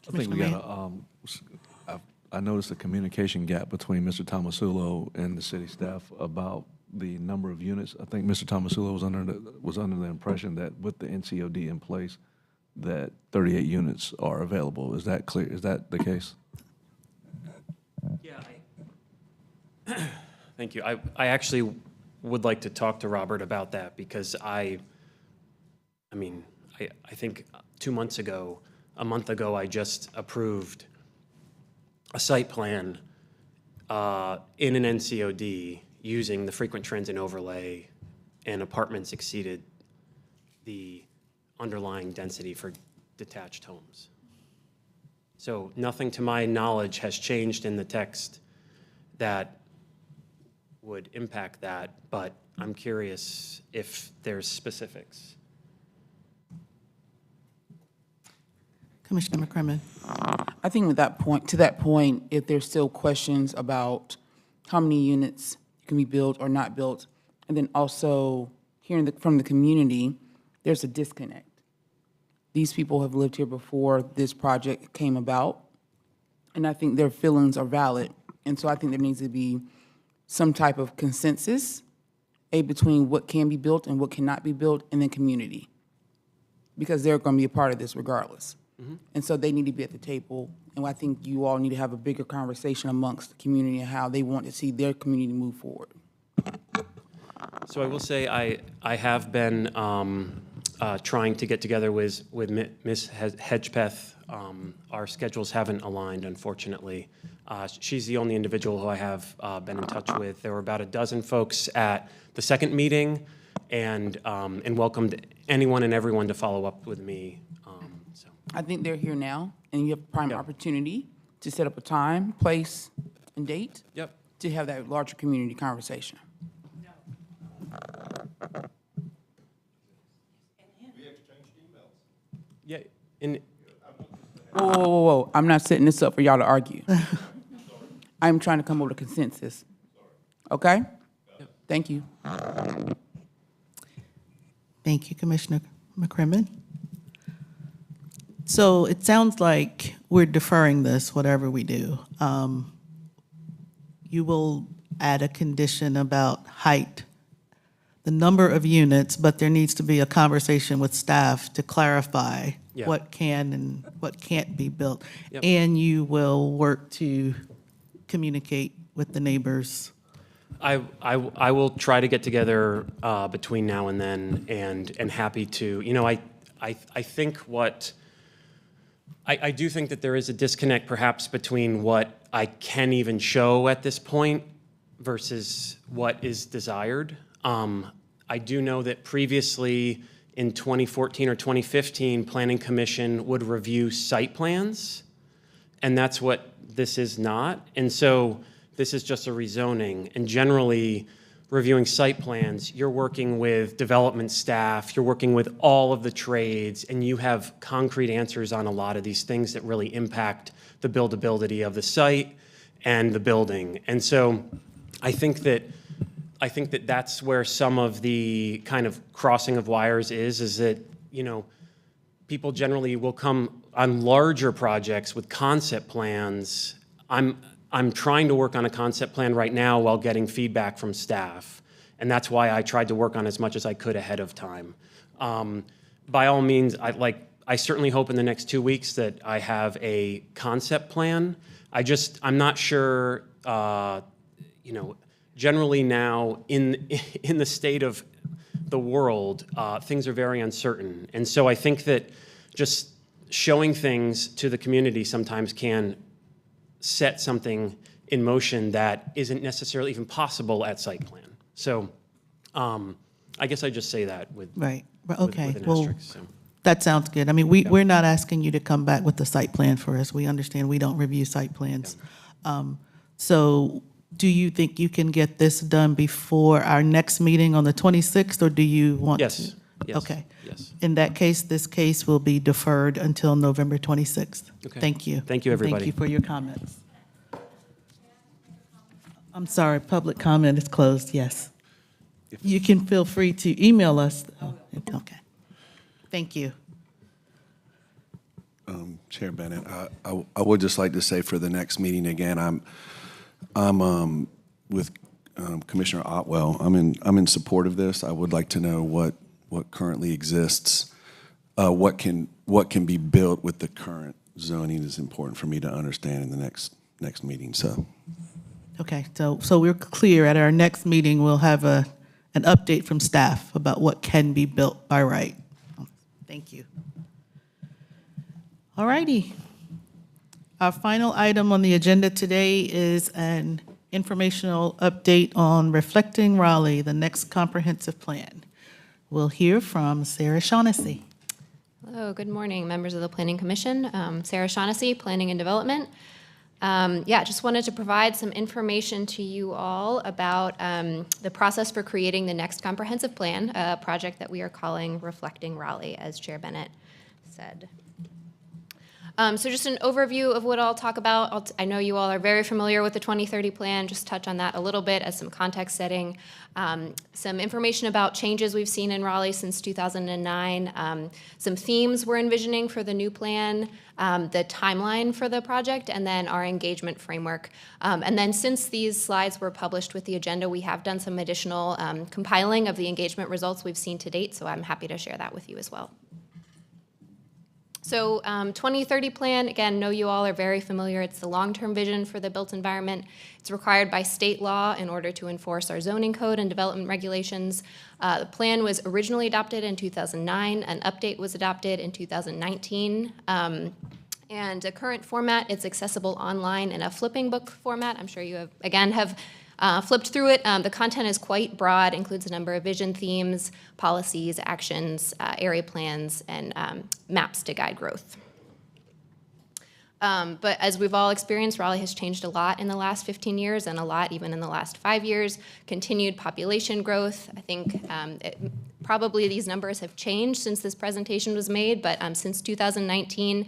I think we got I noticed a communication gap between Mr. Tomasulo and the city staff about the number of units. I think Mr. Tomasulo was under the impression that with the NCOD in place, that 38 units are available. Is that clear? Is that the case? Yeah. Thank you. I actually would like to talk to Robert about that because I think 2 months ago, a month ago, I just approved a site plan in an NCOD using the frequent transit overlay, and apartments exceeded the underlying density for detached homes. So nothing to my knowledge has changed in the text that would impact that, but I'm curious if there's specifics. Commissioner McCrimmon. I think to that point, if there's still questions about how many units can be built or not built, and then also hearing from the community, there's a disconnect. These people have lived here before this project came about, and I think their feelings are valid. And so I think there needs to be some type of consensus, between what can be built and what cannot be built, and then community. Because they're going to be a part of this regardless. And so they need to be at the table. And I think you all need to have a bigger conversation amongst the community and how they want to see their community move forward. So I will say I have been trying to get together with Ms. Hedgepeth. Our schedules haven't aligned, unfortunately. She's the only individual who I have been in touch with. There were about a dozen folks at the second meeting, and welcomed anyone and everyone to follow up with me. I think they're here now, and you have prime opportunity to set up a time, place, and date to have that larger community conversation. Yeah. Whoa. I'm not setting this up for y'all to argue. I'm trying to come up with a consensus. Okay? Thank you. Thank you, Commissioner McCrimmon. So it sounds like we're deferring this, whatever we do. You will add a condition about height, the number of units, but there needs to be a conversation with staff to clarify what can and what can't be built. And you will work to communicate with the neighbors. I will try to get together between now and then, and happy to. You know, I think I do think that there is a disconnect perhaps between what I can even show at this point versus what is desired. I do know that previously in 2014 or 2015, Planning Commission would review site plans, and that's what this is not. And so this is just a rezoning. And generally, reviewing site plans, you're working with development staff, you're working with all of the trades, and you have concrete answers on a lot of these things that really impact the buildability of the site and the building. And so I think that that's where some of the kind of crossing of wires is that, you know, people generally will come on larger projects with concept plans. I'm trying to work on a concept plan right now while getting feedback from staff. And that's why I tried to work on as much as I could ahead of time. By all means, I certainly hope in the next 2 weeks that I have a concept plan. I'm not sure, you know, generally now in the state of the world, things are very uncertain. And so I think that just showing things to the community sometimes can set something in motion that isn't necessarily even possible at site plan. So I guess I just say that with Right. Okay. with an Well, asterisk, so. that sounds good. I mean, we're not asking you to come back with the site plan for us. We understand we don't review site plans. So do you think you can get this done before our next meeting on the 26th, or do you want to? Yes. Okay. Yes. In that case, this case will be deferred until November 26th. Okay. Thank you. Thank you, And everybody. Thank you for your comments. I'm sorry, public comment is closed, yes. You can feel free to email us. Oh, okay. Thank you. Chair Bennett, I would just like to say for the next meeting again, I'm with Commissioner Otwell. I'm in support of this. I would like to know what currently exists, what can be built with the current zoning is important for me to understand in the next meeting. So. Okay, so we're clear. At our next meeting, we'll have an update from staff about what can be built by right. Thank you. All righty. Our final item on the agenda today is an informational update on Reflecting Raleigh, the next comprehensive plan. We'll hear from Sarah Shaughnessy. Hello, good morning, members of the Planning Commission. Sarah Shaughnessy, Planning and Development. Just wanted to provide some information to you all about the process for creating the next comprehensive plan, a project that we are calling Reflecting Raleigh, as Chair Bennett said. So just an overview of what I'll talk about. I know you all are very familiar with the 2030 plan, just touch on that a little bit as some context setting. Some information about changes we've seen in Raleigh since 2009, some themes we're envisioning for the new plan, the timeline for the project, and then our engagement framework. And then since these slides were published with the agenda, we have done some additional compiling of the engagement results we've seen to date, so I'm happy to share that with you as well. So 2030 plan, again, know you all are very familiar. It's the long-term vision for the built environment. It's required by state law in order to enforce our zoning code and development regulations. The plan was originally adopted in 2009. An update was adopted in 2019. And the current format, it's accessible online in a flipping book format. I'm sure you have, again, flipped through it. The content is quite broad, includes a number of vision themes, policies, actions, area plans, and maps to guide growth. But as we've all experienced, Raleigh has changed a lot in the last 15 years and a lot even in the last 5 years. Continued population growth. I think probably these numbers have changed since this presentation was made, but since 2019,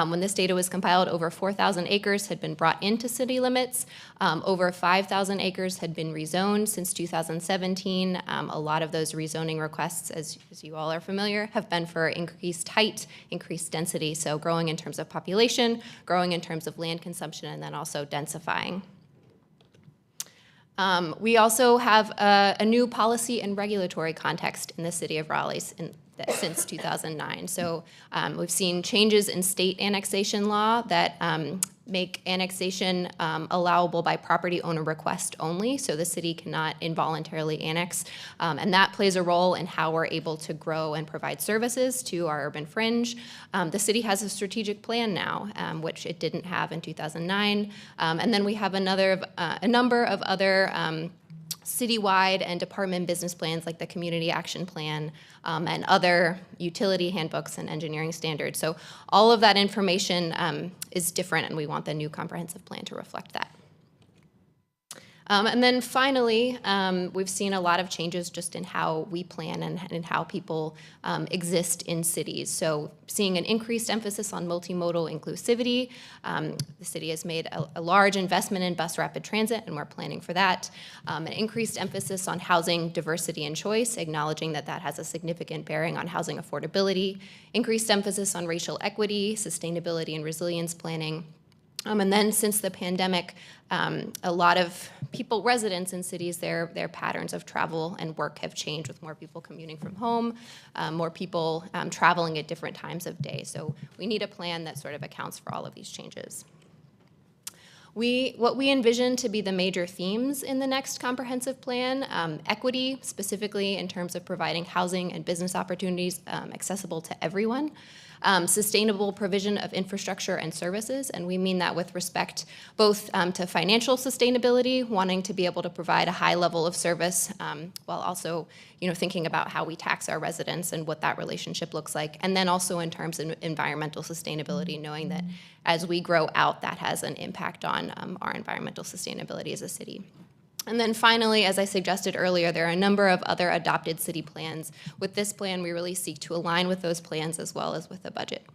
when this data was compiled, over 4,000 acres had been brought into city limits. Over 5,000 acres had been rezoned since 2017. A lot of those rezoning requests, as you all are familiar, have been for increased height, increased density, so growing in terms of population, growing in terms of land consumption, and then also densifying. We also have a new policy and regulatory context in the city of Raleigh since 2009. So we've seen changes in state annexation law that make annexation allowable by property owner request only, so the city cannot involuntarily annex. And that plays a role in how we're able to grow and provide services to our urban fringe. The city has a strategic plan now, which it didn't have in 2009. And then we have a number of other citywide and department business plans like the Community Action Plan and other utility handbooks and engineering standards. So all of that information is different, and we want the new comprehensive plan to reflect that. And then finally, we've seen a lot of changes just in how we plan and how people exist in cities. So seeing an increased emphasis on multimodal inclusivity. The city has made a large investment in bus rapid transit, and we're planning for that. An increased emphasis on housing diversity and choice, acknowledging that that has a significant bearing on housing affordability. Increased emphasis on racial equity, sustainability, and resilience planning. And then since the pandemic, a lot of residents in cities, their patterns of travel and work have changed with more people commuting from home, more people traveling at different times of day. So we need a plan that sort of accounts for all of these changes. What we envision to be the major themes in the next comprehensive plan, equity, specifically in terms of providing housing and business opportunities accessible to everyone. Sustainable provision of infrastructure and services, and we mean that with respect both to financial sustainability, wanting to be able to provide a high level of service, while also thinking about how we tax our residents and what that relationship looks like, and then also in terms of environmental sustainability, knowing that as we grow out, that has an impact on our environmental sustainability as a city. And then finally, as I suggested earlier, there are a number of other adopted city plans. With this plan, we really seek to align with those plans as well as with the budget.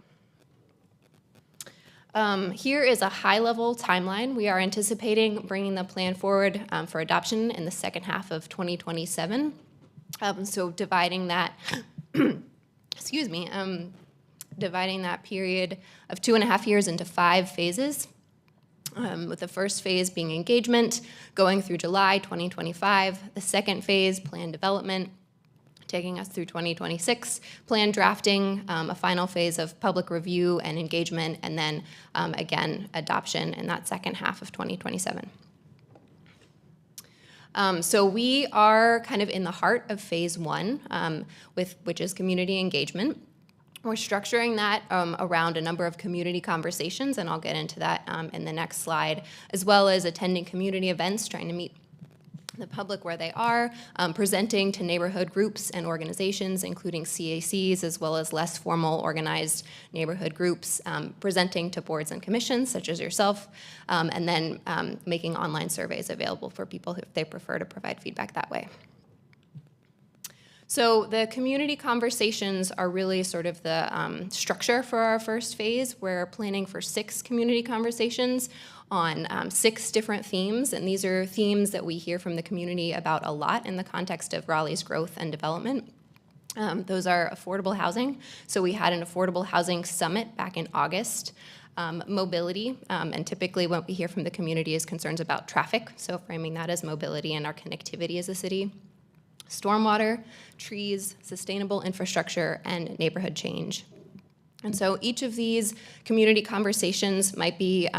Here is a high-level timeline. We are anticipating bringing the plan forward for adoption in the second half of 2027. So dividing that, dividing that period of 2.5 years into 5 phases. With the first phase being engagement, going through July 2025. The second phase, plan development, taking us through 2026. Plan drafting, a final phase of public review and engagement, and then, again, adoption in that second half of 2027. So we are kind of in the heart of phase 1, which is community engagement. We're structuring that around a number of community conversations, and I'll get into that in the next slide, as well as attending community events, trying to meet the public where they are, presenting to neighborhood groups and organizations, including CACs, as well as less formal organized neighborhood groups, presenting to boards and commissions, such as yourself, and then making online surveys available for people if they prefer to provide feedback that way. So the community conversations are really sort of the structure for our first phase. We're planning for 6 community conversations on 6 different themes, and these are themes that we hear from the community about a lot in the context of Raleigh's growth and development. Those are affordable housing. So we had an affordable housing summit back in August. Mobility, and typically what we hear from the community is concerns about traffic, so framing that as mobility and our connectivity as a city. Stormwater, trees, sustainable infrastructure, and neighborhood change. And so each of these community conversations might be,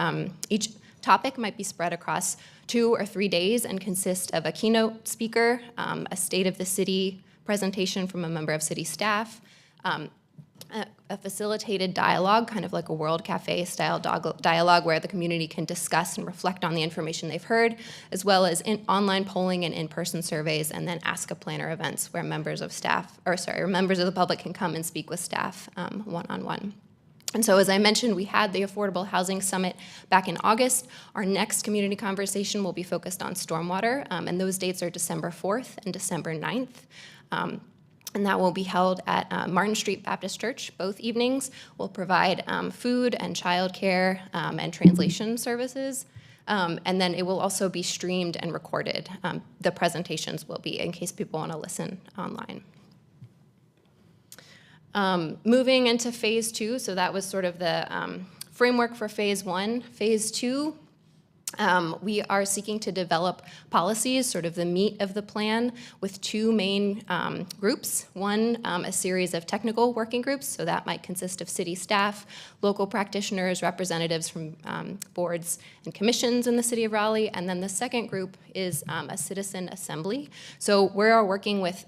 each topic might be spread across 2 or 3 days and consist of a keynote speaker, a state of the city presentation from a member of city staff, a facilitated dialogue, kind of like a World Cafe style dialogue where the community can discuss and reflect on the information they've heard, as well as online polling and in-person surveys, and then Ask a Planner events where members of the public can come and speak with staff one-on-one. And so as I mentioned, we had the Affordable Housing Summit back in August. Our next community conversation will be focused on stormwater, and those dates are December 4th and December 9th. And that will be held at Martin Street Baptist Church both evenings. We'll provide food and childcare and translation services. And then it will also be streamed and recorded. The presentations will be in case people want to listen online. Moving into phase 2, so that was sort of the framework for phase 1. Phase 2, we are seeking to develop policies, sort of the meat of the plan, with 2 main groups. One, a series of technical working groups, so that might consist of city staff, local practitioners, representatives from boards and commissions in the city of Raleigh, and then the second group is a citizen assembly. So we are working with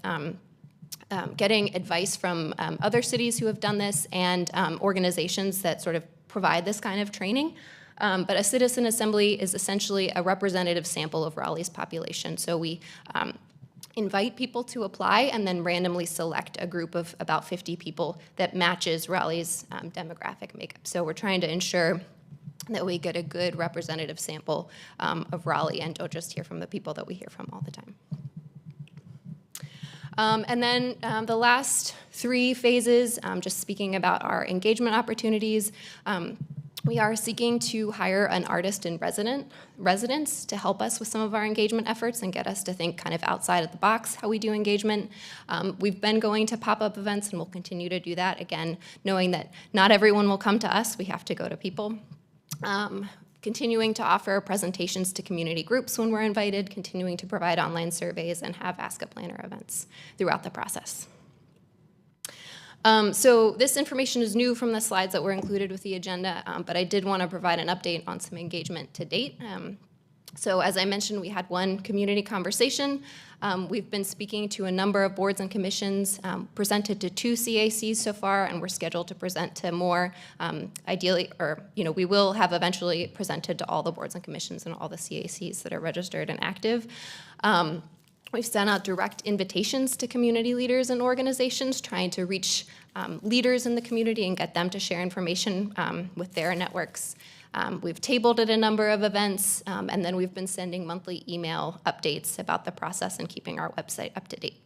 getting advice from other cities who have done this and organizations that sort of provide this kind of training. But a citizen assembly is essentially a representative sample of Raleigh's population. So we invite people to apply and then randomly select a group of about 50 people that matches Raleigh's demographic makeup. So we're trying to ensure that we get a good representative sample of Raleigh and don't just hear from the people that we hear from all the time. And then the last 3 phases, just speaking about our engagement opportunities, we are seeking to hire an artist in residence to help us with some of our engagement efforts and get us to think kind of outside of the box how we do engagement. We've been going to pop-up events and we'll continue to do that, again, knowing that not everyone will come to us, we have to go to people. Continuing to offer presentations to community groups when we're invited, continuing to provide online surveys and have Ask a Planner events throughout the process. So this information is new from the slides that were included with the agenda, but I did want to provide an update on some engagement to date. So as I mentioned, we had 1 community conversation. We've been speaking to a number of boards and commissions, presented to 2 CACs so far, and we're scheduled to present to more, ideally, or we will have eventually presented to all the boards and commissions and all the CACs that are registered and active. We've sent out direct invitations to community leaders and organizations, trying to reach leaders in the community and get them to share information with their networks. We've tabled at a number of events, and then we've been sending monthly email updates about the process and keeping our website up to date.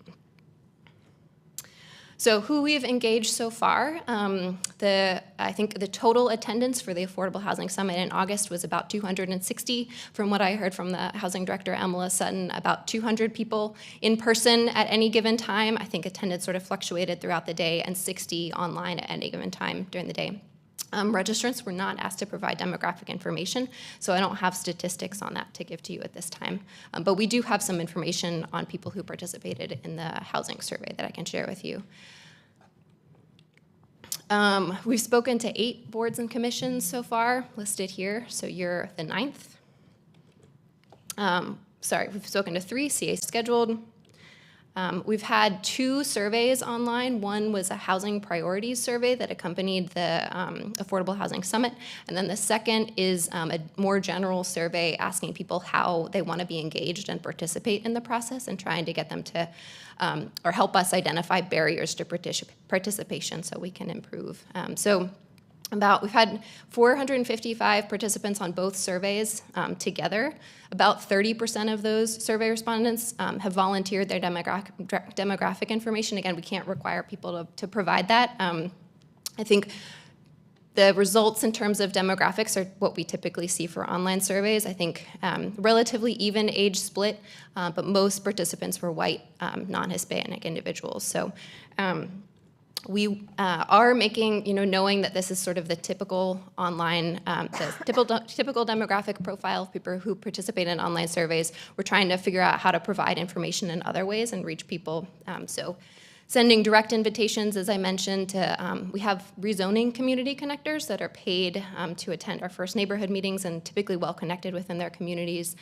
So who we've engaged so far, I think the total attendance for the Affordable Housing Summit in August was about 260. From what I heard from the Housing Director, Emila Sutton, about 200 people in person at any given time. I think attendance sort of fluctuated throughout the day, and 60 online at any given time during the day. Registrants were not asked to provide demographic information, so I don't have statistics on that to give to you at this time. But we do have some information on people who participated in the housing survey that I can share with you. We've spoken to 8 boards and commissions so far, listed here, so you're the 9th. We've spoken to 3, CA scheduled. We've had 2 surveys online. One was a housing priorities survey that accompanied the Affordable Housing Summit. And then the second is a more general survey asking people how they want to be engaged and participate in the process, and trying to get them to, or help us identify barriers to participation so we can improve. So We've had 455 participants on both surveys together. About 30% of those survey respondents have volunteered their demographic information. Again, we can't require people to provide that. I think the results in terms of demographics are what we typically see for online surveys. I think relatively even age split, but most participants were white, non-Hispanic individuals. So we are making, knowing that this is sort of the typical online, typical demographic profile of people who participate in online surveys, we're trying to figure out how to provide information in other ways and reach people. So sending direct invitations, as I mentioned, we have rezoning community connectors that are paid to attend our first neighborhood meetings and typically well connected within their communities.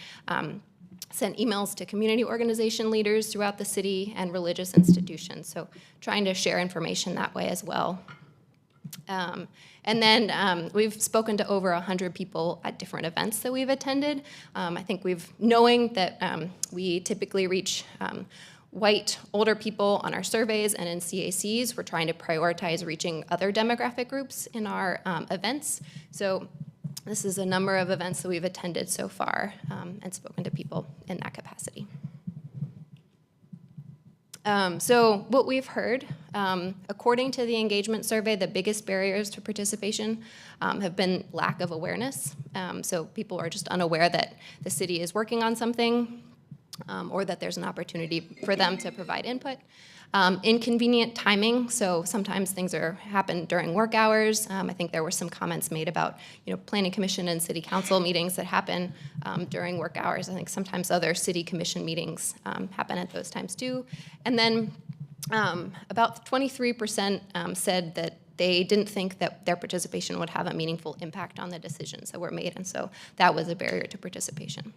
Sent emails to community organization leaders throughout the city and religious institutions. So trying to share information that way as well. And then we've spoken to over 100 people at different events that we've attended. I think knowing that we typically reach white, older people on our surveys and in CACs, we're trying to prioritize reaching other demographic groups in our events. So this is a number of events that we've attended so far and spoken to people in that capacity. So what we've heard, according to the engagement survey, the biggest barriers to participation have been lack of awareness. So people are just unaware that the city is working on something or that there's an opportunity for them to provide input. Inconvenient timing, so sometimes things happen during work hours. I think there were some comments made about planning commission and city council meetings that happen during work hours. I think sometimes other city commission meetings happen at those times too. And then about 23% said that they didn't think that their participation would have a meaningful impact on the decisions that were made, and so that was a barrier to participation.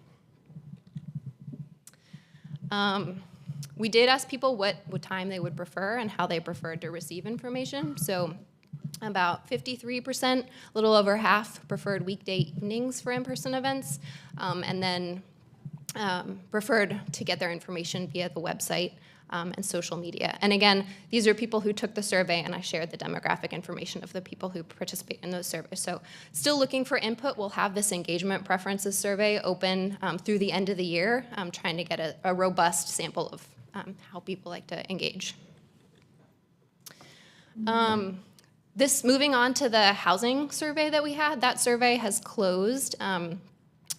We did ask people what time they would prefer and how they preferred to receive information. So about 53%, a little over half, preferred weekday evenings for in-person events, and then preferred to get their information via the website and social media. And again, these are people who took the survey, and I shared the demographic information of the people who participate in those surveys. So still looking for input. We'll have this engagement preferences survey open through the end of the year, trying to get a robust sample of how people like to engage. Moving on to the housing survey that we had, that survey has closed. I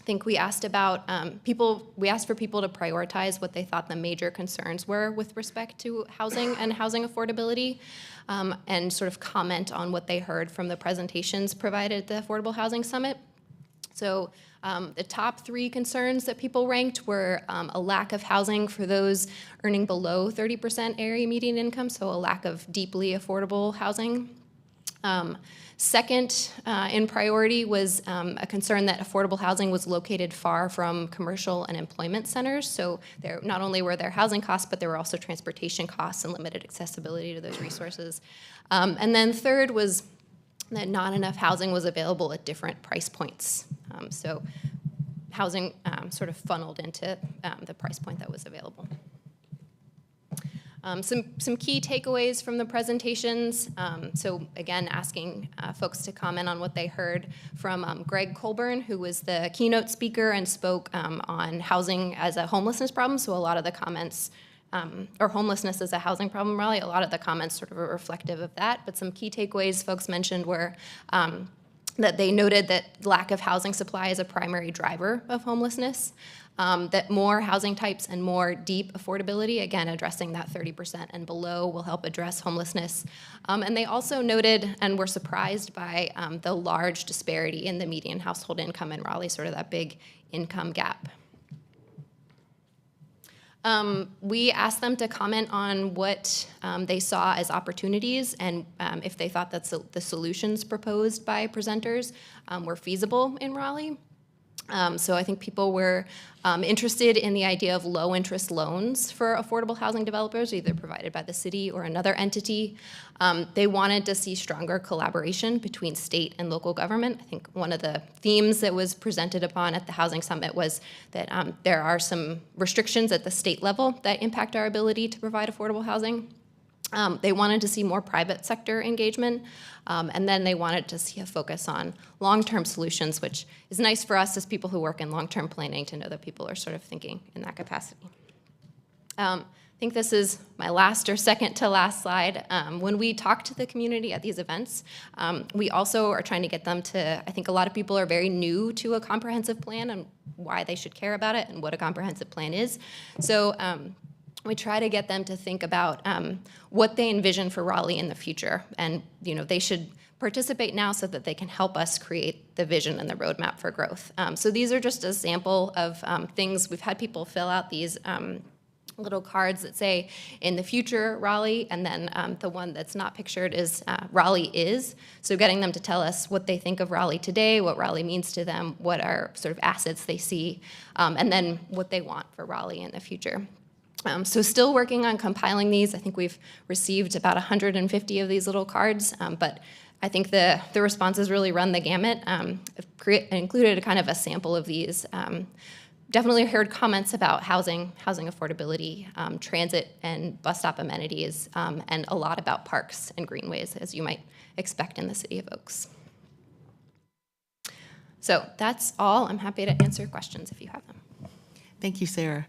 think we asked about we asked for people to prioritize what they thought the major concerns were with respect to housing and housing affordability, and sort of comment on what they heard from the presentations provided at the Affordable Housing Summit. So the top 3 concerns that people ranked were a lack of housing for those earning below 30% area median income, so a lack of deeply affordable housing. Second in priority was a concern that affordable housing was located far from commercial and employment centers. So not only were there housing costs, but there were also transportation costs and limited accessibility to those resources. And then third was that not enough housing was available at different price points. So housing sort of funneled into the price point that was available. Some key takeaways from the presentations. So again, asking folks to comment on what they heard from Greg Colburn, who was the keynote speaker and spoke on housing as a homelessness problem. So a lot of the comments, or homelessness as a housing problem, Raleigh, a lot of the comments sort of are reflective of that. But some key takeaways folks mentioned were that they noted that lack of housing supply is a primary driver of homelessness. That more housing types and more deep affordability, again, addressing that 30% and below, will help address homelessness. And they also noted and were surprised by the large disparity in the median household income in Raleigh, sort of that big income gap. We asked them to comment on what they saw as opportunities and if they thought that the solutions proposed by presenters were feasible in Raleigh. So I think people were interested in the idea of low-interest loans for affordable housing developers, either provided by the city or another entity. They wanted to see stronger collaboration between state and local government. I think one of the themes that was presented upon at the Housing Summit was that there are some restrictions at the state level that impact our ability to provide affordable housing. They wanted to see more private sector engagement, and then they wanted to see a focus on long-term solutions, which is nice for us as people who work in long-term planning to know that people are sort of thinking in that capacity. I think this is my last or second to last slide. When we talk to the community at these events, we also are trying to get them to, I think a lot of people are very new to a comprehensive plan and why they should care about it and what a comprehensive plan is. So we try to get them to think about what they envision for Raleigh in the future. And they should participate now so that they can help us create the vision and the roadmap for growth. So these are just a sample of things. We've had people fill out these little cards that say, in the future, Raleigh, and then the one that's not pictured is Raleigh is. So getting them to tell us what they think of Raleigh today, what Raleigh means to them, what are sort of assets they see, and then what they want for Raleigh in the future. So still working on compiling these. I think we've received about 150 of these little cards, but I think the responses really run the gamut. I've included a kind of a sample of these. Definitely heard comments about housing affordability, transit and bus stop amenities, and a lot about parks and greenways, as you might expect in the city of Oaks. So that's all. I'm happy to answer questions if you have them. Thank you, Sarah.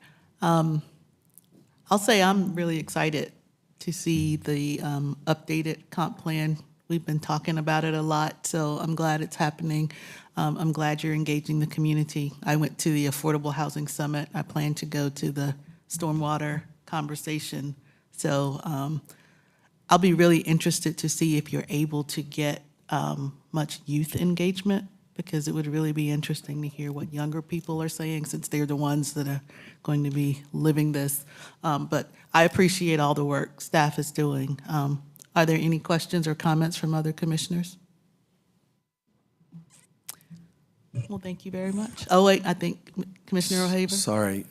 I'll say I'm really excited to see the updated comp plan. We've been talking about it a lot, so I'm glad it's happening. I'm glad you're engaging the community. I went to the Affordable Housing Summit. I plan to go to the stormwater conversation. So I'll be really interested to see if you're able to get much youth engagement, because it would really be interesting to hear what younger people are saying, since they're the ones that are going to be living this. But I appreciate all the work staff is doing. Are there any questions or comments from other commissioners? Well, thank you very much. Oh, wait, I think Commissioner O'Haver? Sorry.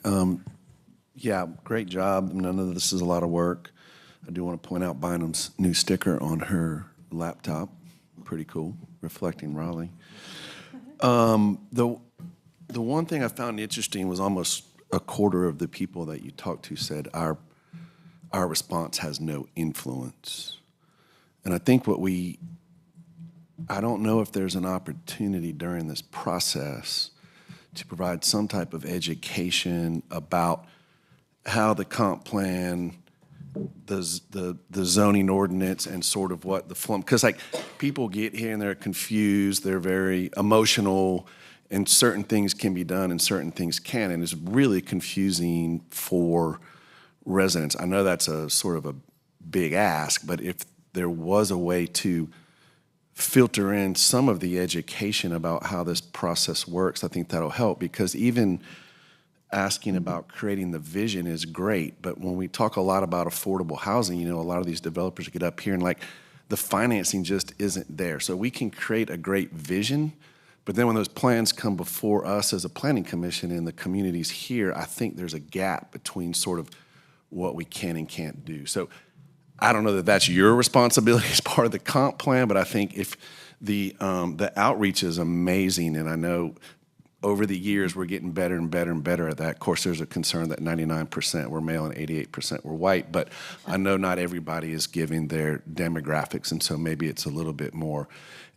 Yeah, great job. None of this is a lot of work. I do want to point out Bynum's new sticker on her laptop. Pretty cool, reflecting Raleigh. The one thing I found interesting was almost a quarter of the people that you talked to said our response has no influence. And I think I don't know if there's an opportunity during this process to provide some type of education about how the comp plan, the zoning ordinance, and sort of what the because like people get here and they're confused, they're very emotional, and certain things can be done and certain things can't, and it's really confusing for residents. I know that's a sort of a big ask, but if there was a way to filter in some of the education about how this process works, I think that'll help, because even asking about creating the vision is great, but when we talk a lot about affordable housing, a lot of these developers get up here and like the financing just isn't there. So we can create a great vision, but then when those plans come before us as a planning commission and the communities here, I think there's a gap between sort of what we can and can't do. So I don't know that that's your responsibility as part of the comp plan, but I think if the outreach is amazing, and I know over the years we're getting better and better and better at that. Of course, there's a concern that 99% were male and 88% were white, but I know not everybody is giving their demographics, and so maybe it's a little bit more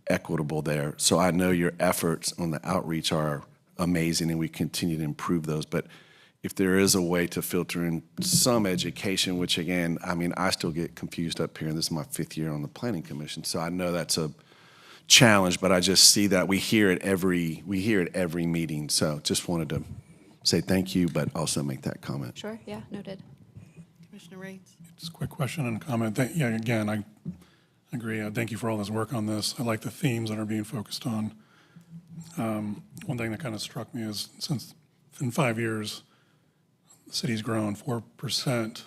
equitable there. So I know your efforts on the outreach are amazing, and we continue to improve those, but if there is a way to filter in some education, which again, I mean, I still get confused up here, and this is my 5th year on the Planning Commission, so I know that's a challenge, but I just see that we hear it every meeting. So just wanted to say thank you, but also make that comment. Sure, yeah, noted. Commissioner Raines? Just a quick question and comment. Yeah, again, I agree. Thank you for all this work on this. I like the themes that are being focused on. One thing that kind of struck me is since in 5 years, the city's grown 4%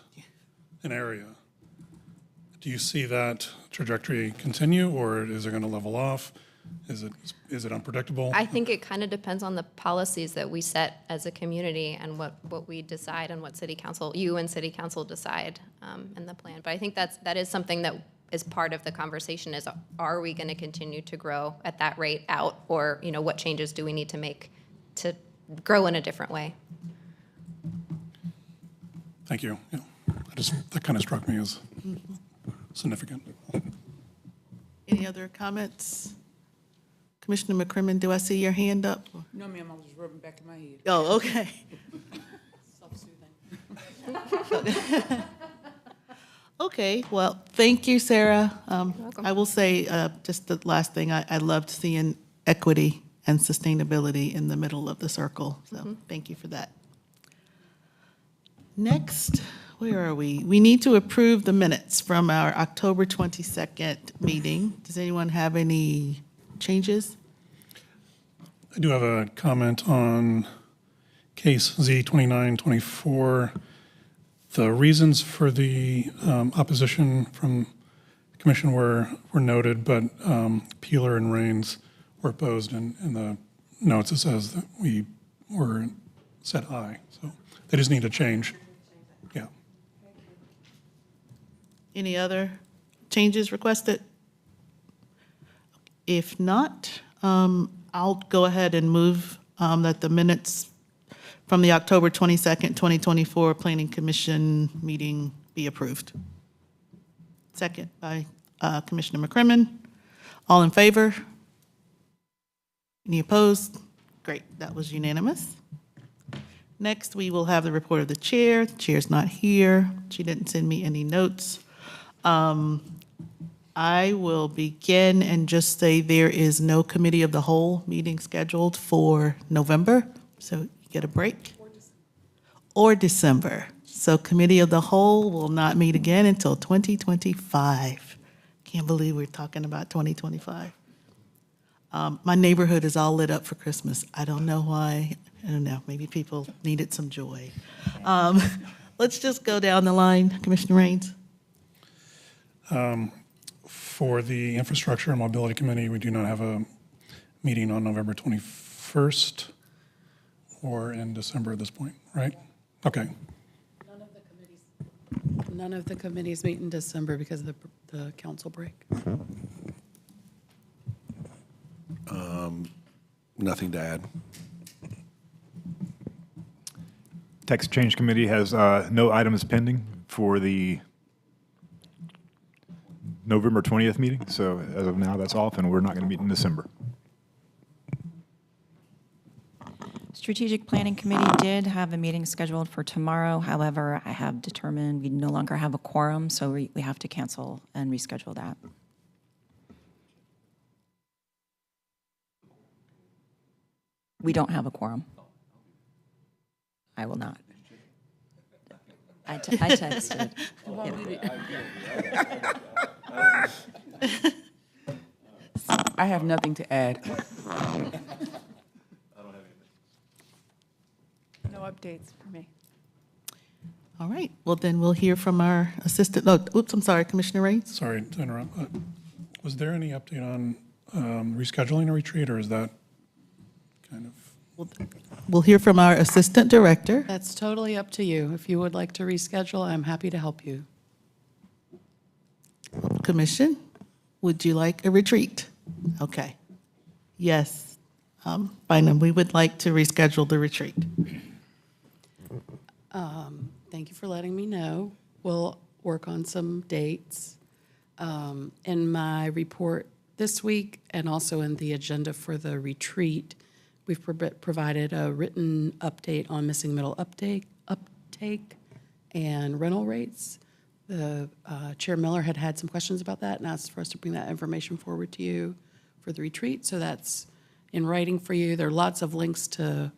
in area. Do you see that trajectory continue, or is it going to level off? Is it unpredictable? I think it kind of depends on the policies that we set as a community and what we decide and what city council, you and city council decide in the plan. But I think that is something that is part of the conversation is, are we going to continue to grow at that rate out, or what changes do we need to make to grow in a different way? Thank you. Yeah. That kind of struck me as significant. Any other comments? Commissioner McCrimmon, do I see your hand up? No, ma'am, I was just rubbing back in my head. Oh, okay. Self-soothing. Okay, well, thank you, Sarah. I will say, just the last thing, I loved seeing equity and sustainability in the middle of the circle, so thank you for that. Next, where are we? We need to approve the minutes from our October 22nd meeting. Does anyone have any changes? I do have a comment on case Z2924. The reasons for the opposition from the commission were noted, but Peeler and Raines were opposed, and in the notes it says that we were said aye. So they just need to change. Yeah. Any other changes requested? If not, I'll go ahead and move that the minutes from the October 22nd, 2024 Planning Commission meeting be approved. Second by Commissioner McCrimmon. All in favor? Any opposed? Great, that was unanimous. Next, we will have the report of the chair. The chair's not here. She didn't send me any notes. I will begin and just say there is no committee of the whole meeting scheduled for November, so you get a break. Or December. So committee of the whole will not meet again until 2025. Can't believe we're talking about 2025. My neighborhood is all lit up for Christmas. I don't know why. I don't know. Maybe people needed some joy. Let's just go down the line. Commissioner Raines. For the Infrastructure and Mobility Committee, we do not have a meeting on November 21st or in December at this point, right? Okay. None of the committees meet in December because of the council break. Nothing to add. Text Change Committee has no items pending for the November 20th meeting, so as of now, that's off, and we're not going to meet in December. Strategic Planning Committee did have a meeting scheduled for tomorrow. However, I have determined we no longer have a quorum, so we have to cancel and reschedule that. We don't have a quorum. I will not. I texted. I have nothing to add. No updates for me. All right. Well, then we'll hear from our assistant. Oh, oops, I'm sorry, Commissioner Raines. Sorry to interrupt. Was there any update on rescheduling a retreat, or is that kind of? We'll hear from our assistant director. That's totally up to you. If you would like to reschedule, I'm happy to help you. Commission, would you like a retreat? Okay. Yes. Bynum, we would like to reschedule the retreat. Thank you for letting me know. We'll work on some dates. In my report this week and also in the agenda for the retreat, we've provided a written update on missing middle uptake and rental rates. The Chair Miller had some questions about that and asked for us to bring that information forward to you for the retreat. So that's in writing for you. There are lots of links to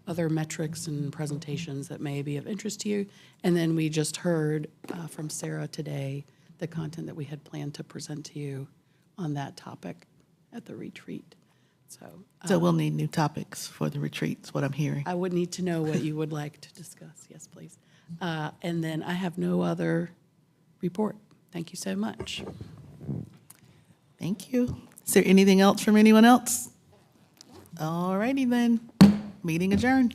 other metrics and presentations that may be of interest to you. And then we just heard from Sarah today the content that we had planned to present to you on that topic at the retreat. So we'll need new topics for the retreat, is what I'm hearing. I would need to know what you would like to discuss. Yes, please. And then I have no other report. Thank you so much. Thank you. Is there anything else from anyone else? All righty then. Meeting adjourned.